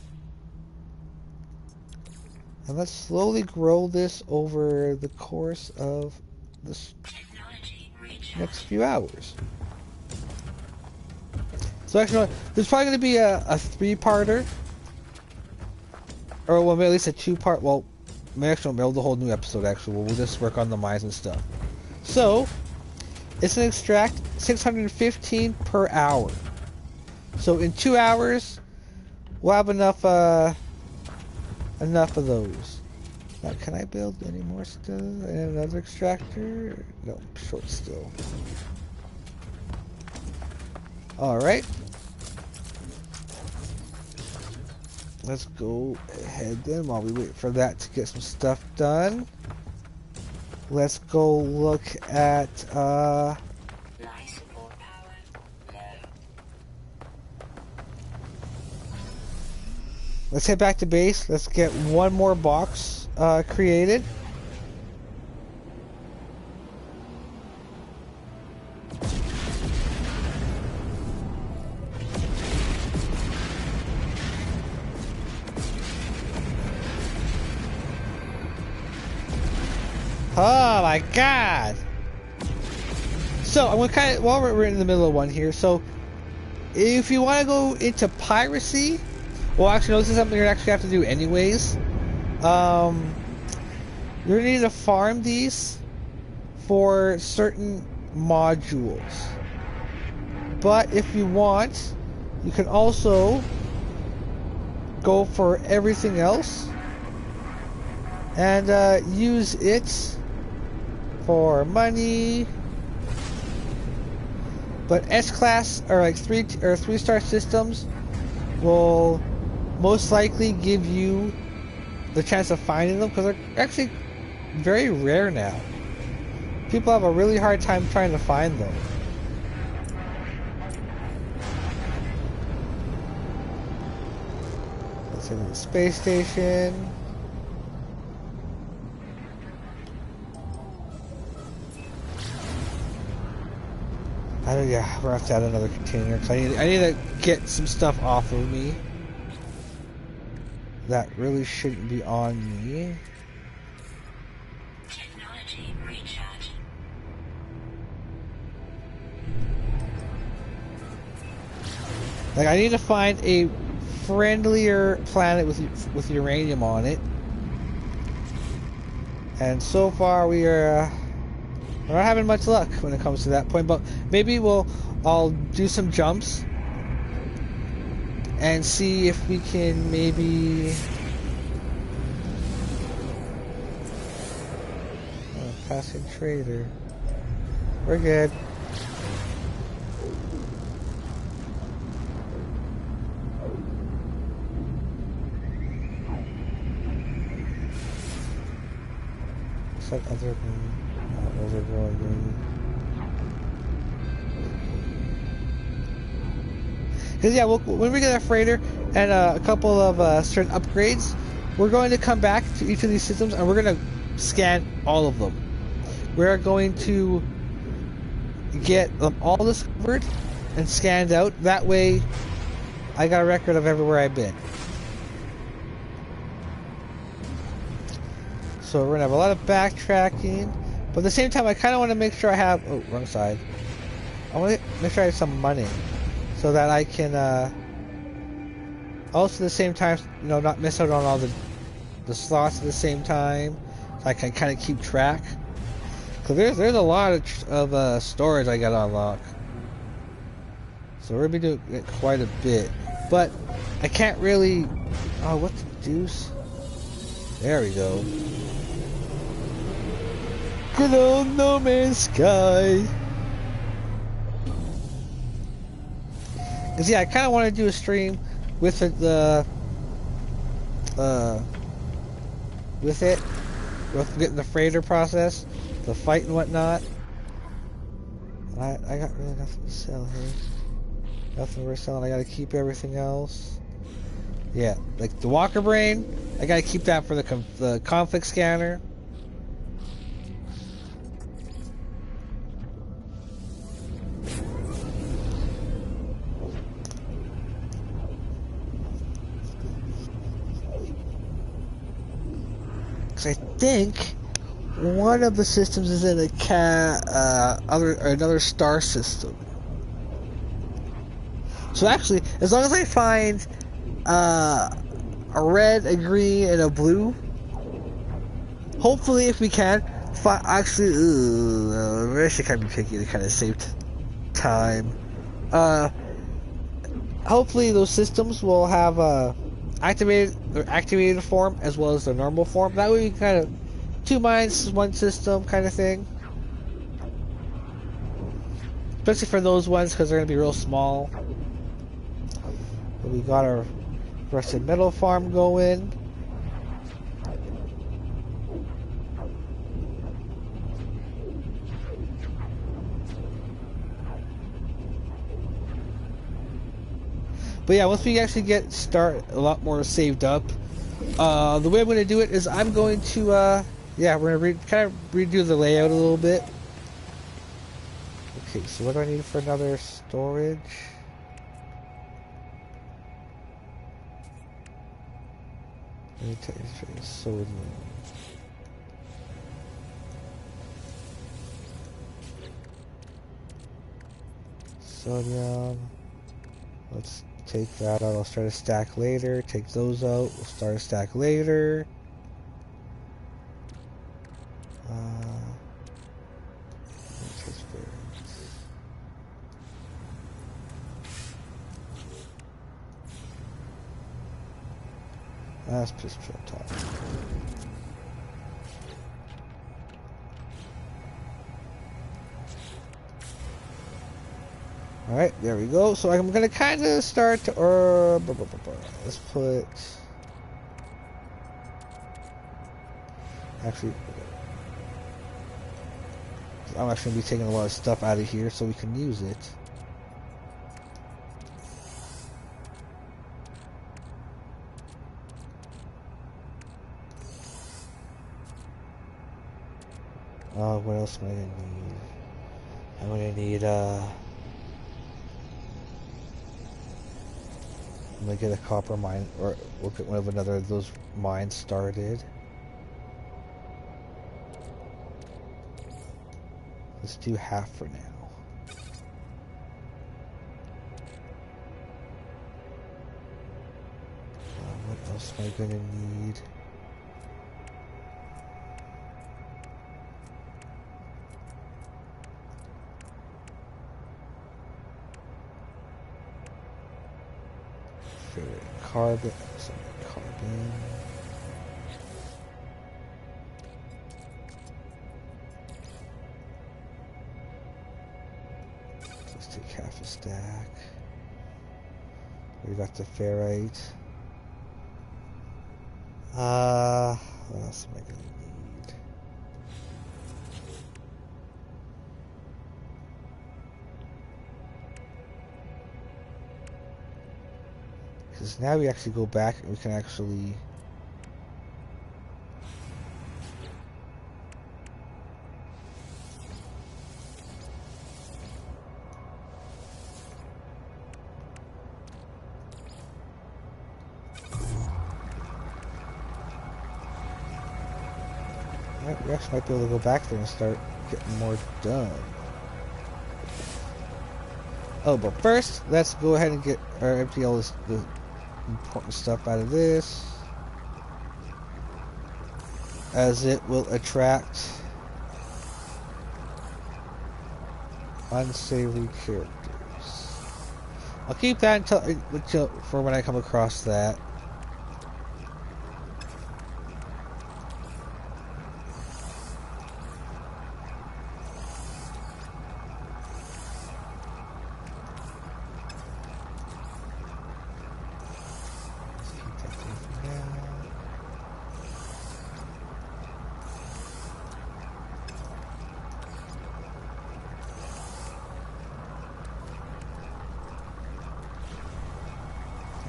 And let's slowly grow this over the course of this next few hours. So actually, there's probably going to be a three-parter. Or well, maybe at least a two-part. Well, maybe actually we'll build a whole new episode actually. We'll just work on the mines and stuff. So, it's going to extract 615 per hour. So in 2 hours, we'll have enough of those. Now, can I build any more stuff? And another extractor? No, I'm short still. Alright. Let's go ahead then while we wait for that to get some stuff done. Let's go look at let's head back to base. Let's get one more box created. Oh my god! So I'm gonna kind of, while we're in the middle of one here, so if you want to go into piracy, well actually no, this is something you actually have to do anyways. You're gonna need to farm these for certain modules. But if you want, you can also go for everything else and use it for money. But S-class or like 3-star systems will most likely give you the chance of finding them because they're actually very rare now. People have a really hard time trying to find them. Let's hit the space station. Yeah, we're gonna have to add another container because I need to get some stuff off of me that really shouldn't be on me. Technology recharge. Like I need to find a friendlier planet with uranium on it, and so far we're not having much luck when it comes to that point, but maybe I'll do some jumps and see if we can maybe passing trader. We're good. What's that other one? Those are going. Because yeah, when we get a freighter and a couple of certain upgrades, we're going to come back to each of these systems and we're going to scan all of them. We're going to get them all discovered and scanned out. That way, I got a record of everywhere I've been. So we're going to have a lot of backtracking. But at the same time, I kind of want to make sure I have... Oh, wrong side. I want to make sure I have some money. So that I can... also at the same time, you know, not miss out on all the slots at the same time. So I can kind of keep track. Because there's a lot of storage I got to unlock. So we're gonna be doing it quite a bit. But I can't really... Oh, what the deuce? There we go. Good old No Man's Sky. Cause yeah, I kind of want to do a stream with it, with getting the freighter process, the fight and whatnot. I got really nothing to sell here. Nothing worth selling. I gotta keep everything else. Yeah, like the Walker Brain, I gotta keep that for the conflict scanner. Because I think one of the systems is in another star system. So actually, as long as I find a red, a green, and a blue, hopefully, if we can, actually, I should kind of be picky to kind of save time. Hopefully, those systems will have activated form as well as the normal form. That way, we can kind of 2 mines, 1 system kind of thing. Especially for those ones because they're gonna be real small. But we got our rusted metal farm going. But yeah, once we actually start a lot more saved up, the way I'm going to do it is I'm going to, yeah, we're going to kind of redo the layout a little bit. Okay, so what do I need for another storage? Let me tell you, sodium. Let's take that out. I'll start a stack later. Take those out. We'll start a stack later. That's pistol top. Alright, there we go. So I'm gonna kind of start to, let's put, actually, I'm actually gonna be taking a lot of stuff out of here so we can use it. What else am I gonna need? I'm gonna need, I'm gonna get a copper mine, or we'll get one of another of those mines started. Let's do half for now. What else am I gonna need? Carbon, some carbon. Let's take half a stack. We got the ferrite. What else am I gonna need? Because now we actually go back and we can actually we actually might be able to go back there and start getting more done. Oh, but first, let's go ahead and get or empty all this the important stuff out of this, as it will attract unsavory characters. I'll keep that until for when I come across that.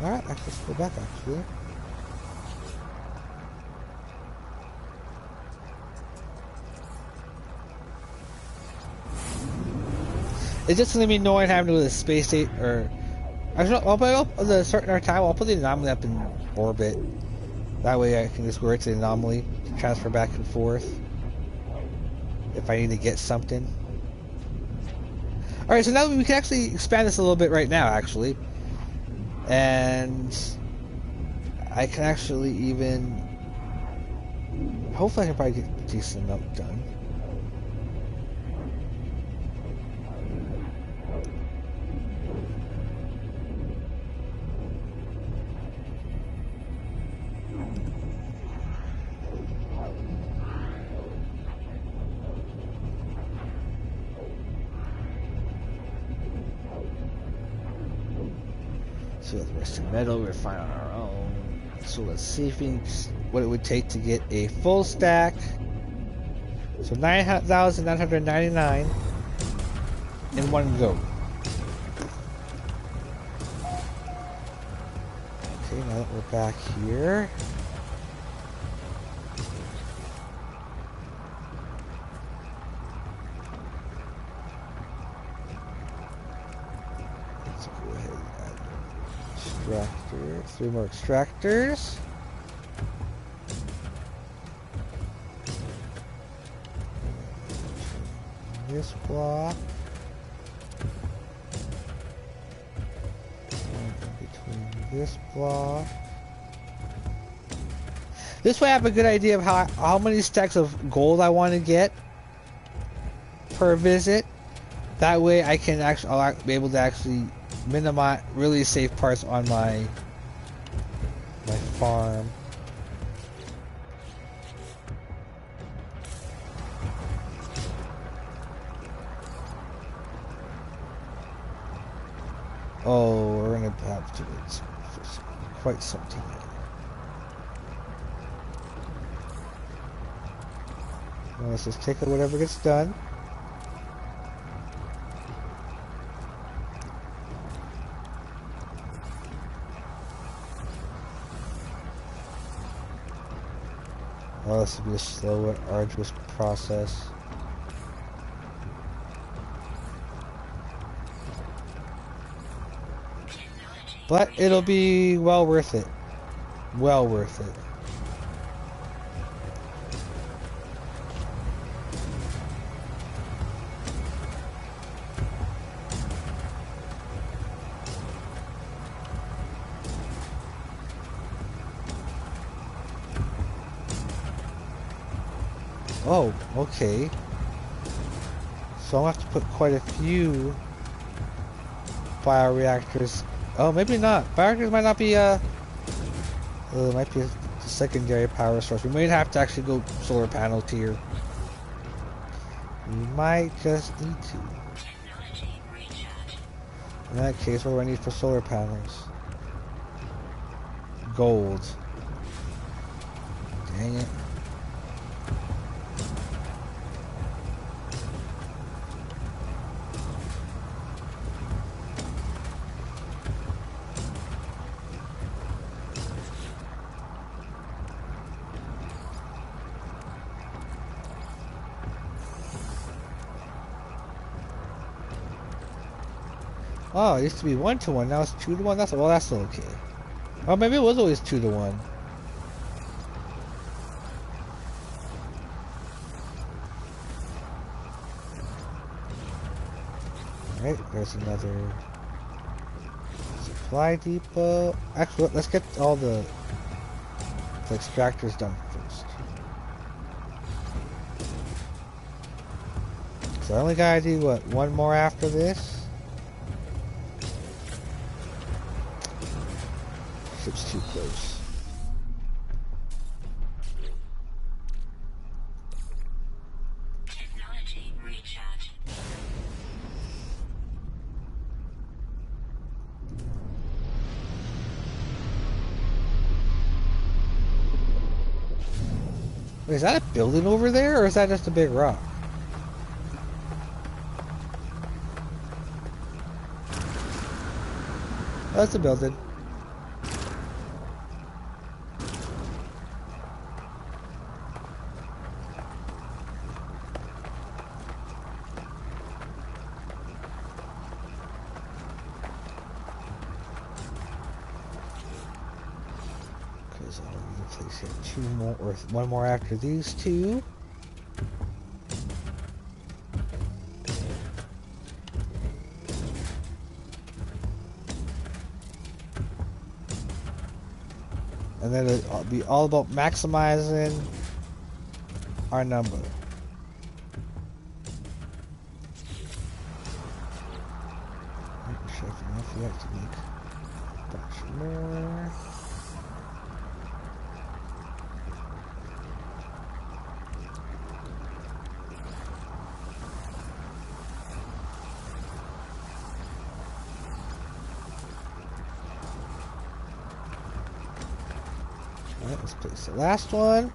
Alright, let's go back actually. It's just gonna be annoying having to go to the space state or I'll put the certain time I'll put the anomaly up in orbit. That way I can just go right to the anomaly to transfer back and forth if I need to get something. Alright, so now we can actually expand this a little bit right now actually. And I can actually even hopefully I can probably get a decent amount done. So with the rest of metal, we're fine on our own. So let's see if what it would take to get a full stack. So 9,999 in one go. Okay, now that we're back here. Let's go ahead and add extractor, 3 more extractors. This block. And in between this block. This way I have a good idea of how many stacks of gold I want to get per visit. That way I can actually I'll be able to actually minimize really save parts on my farm. Oh, we're gonna have to wait for quite some time. Well, let's just take whatever gets done. Well, this will be a slow and arduous process. But it'll be well worth it. Well worth it. Oh, okay. So I'll have to put quite a few bioreactors. Oh, maybe not. Bioreactors might not be it might be a secondary power source. We might have to actually go solar panel tier. We might just need to. In that case, what do I need for solar panels? Gold. Dang it. Oh, it used to be 1-to-1, now it's 2-to-1. That's still okay. Oh, maybe it was always 2-to-1. Alright, there's another supply depot. Actually, let's get all the extractors done first. So I only gotta do what, one more after this? ship's too close. Technology recharge. Wait, is that a building over there, or is that just a big rock? Oh, that's a building. Because I don't need to place yet. Two more, or one more after these two. And then it'll be all about maximizing our number. Checking if we have to make a bunch more. Alright, let's place the last one.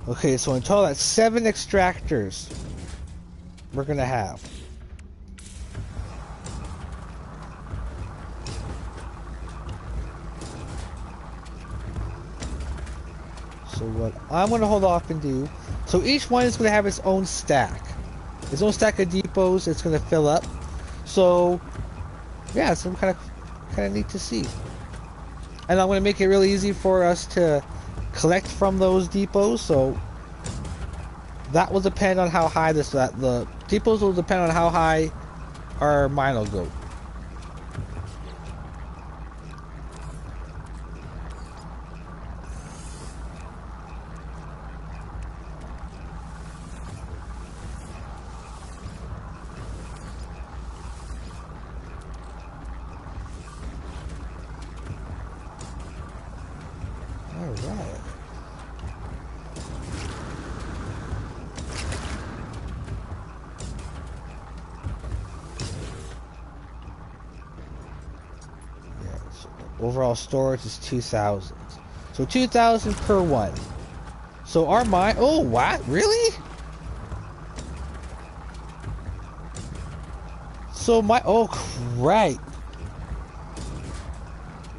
Okay, so in total that's 7 extractors we're gonna have. So what I'm gonna hold off and do, so each one is gonna have its own stack. Its own stack of depots it's gonna fill up. So yeah, it's kind of neat to see. And I'm gonna make it really easy for us to collect from those depots, so that will depend on how high the depots will depend on how high our mine will go. Alright. Overall storage is 2,000. So 2,000 per one. So our mine... Oh, what? Really? So my... Oh, right.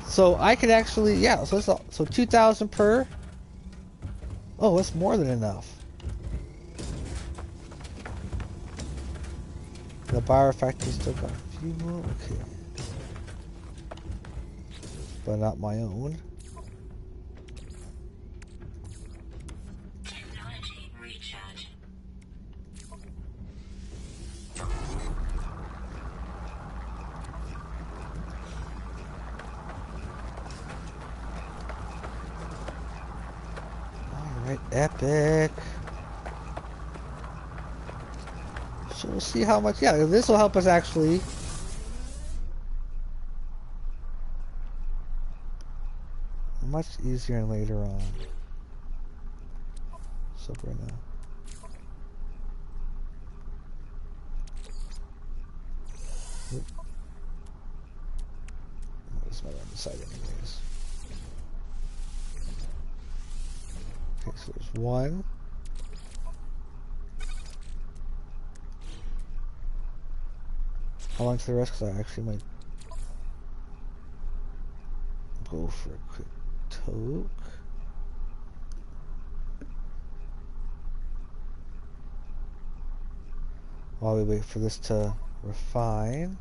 So I could actually... Yeah, so 2,000 per... Oh, that's more than enough. The biofactory still got a few more? Okay. But not my own. Technology recharge. Alright, epic. So we'll see how much... Yeah, this will help us actually... Much easier and later on. So we're gonna... What's my on the side anyways? Okay, so there's one. How long to the rest? Because I actually might go for a quick toke. While we wait for this to refine.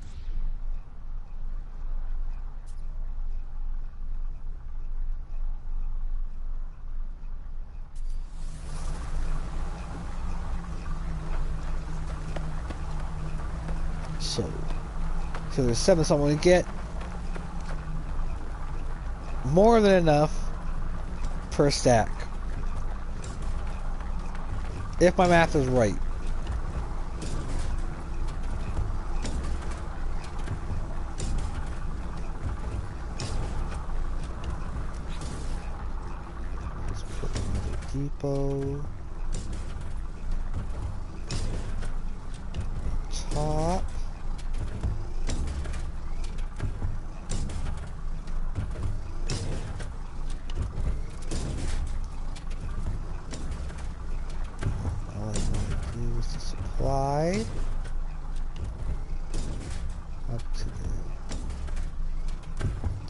So there's 7 so I'm going to get more than enough per stack. If my math is right. Let's put another depot. Top. All I want to do is to supply up to the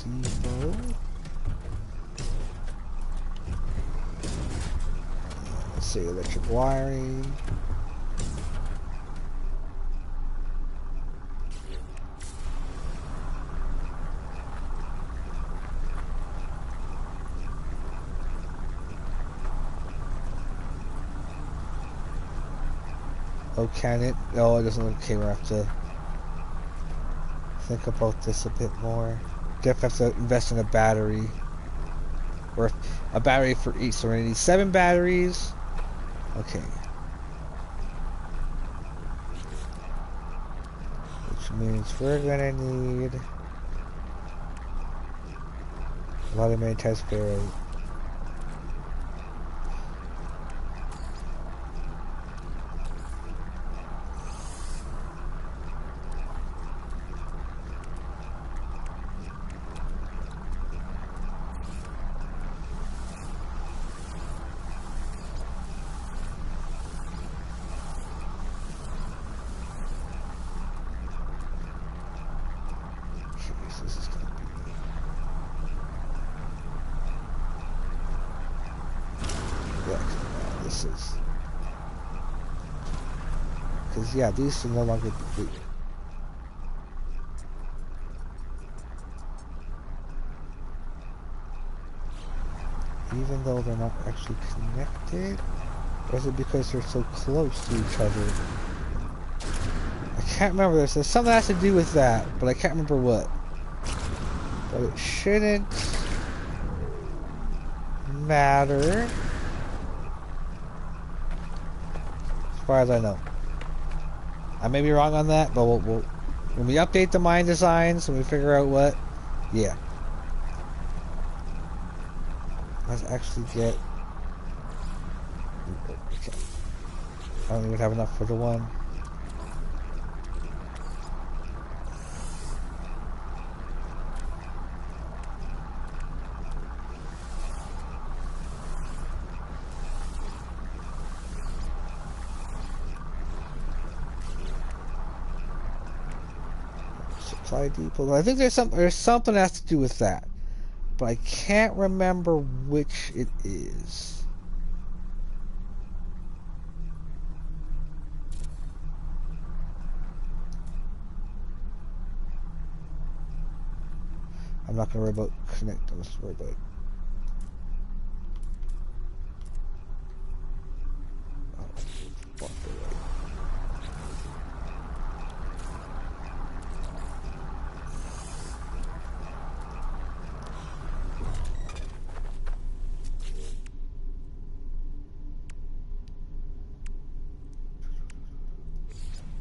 depot. Let's see, electric wiring. Oh, can it? Oh, it doesn't look okay. We have to think about this a bit more. Definitely have to invest in a battery. Or a battery for each. So we're going to need 7 batteries. Okay. Which means we're going to need a lot of magnetized ferrite. This is going to be... Yeah, this is... Because, yeah, these should no longer be... Even though they're not actually connected? Or is it because they're so close to each other? I can't remember. There's something that has to do with that, but I can't remember what. But it shouldn't matter, as far as I know. I may be wrong on that, but we'll when we update the mine designs and we figure out what, yeah. Let's actually get. Okay. I don't even have enough for the one. Supply depot. I think there's something that has to do with that, but I can't remember which it is. I'm not gonna worry about connect. I'm just worry about. Oh, walk away.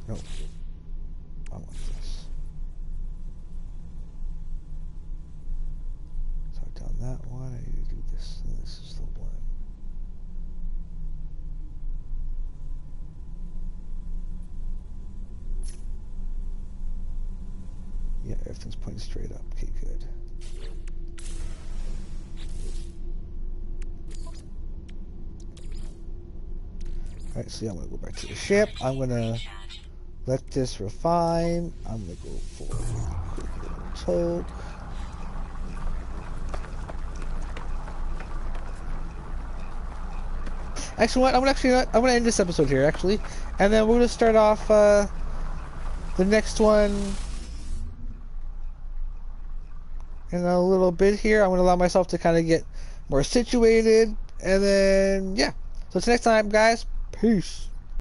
No, I want this. So I've done that one. I need to do this. And this is the one. Yeah, everything's pointing straight up. Okay, good. Alright, so I'm gonna go back to the ship. I'm gonna let this refine. I'm gonna go for a quick little toke. Actually, what? I'm gonna end this episode here, actually, and then we're gonna start off the next one in a little bit here. I'm gonna allow myself to kind of get more situated, and then yeah. So until next time, guys. Peace.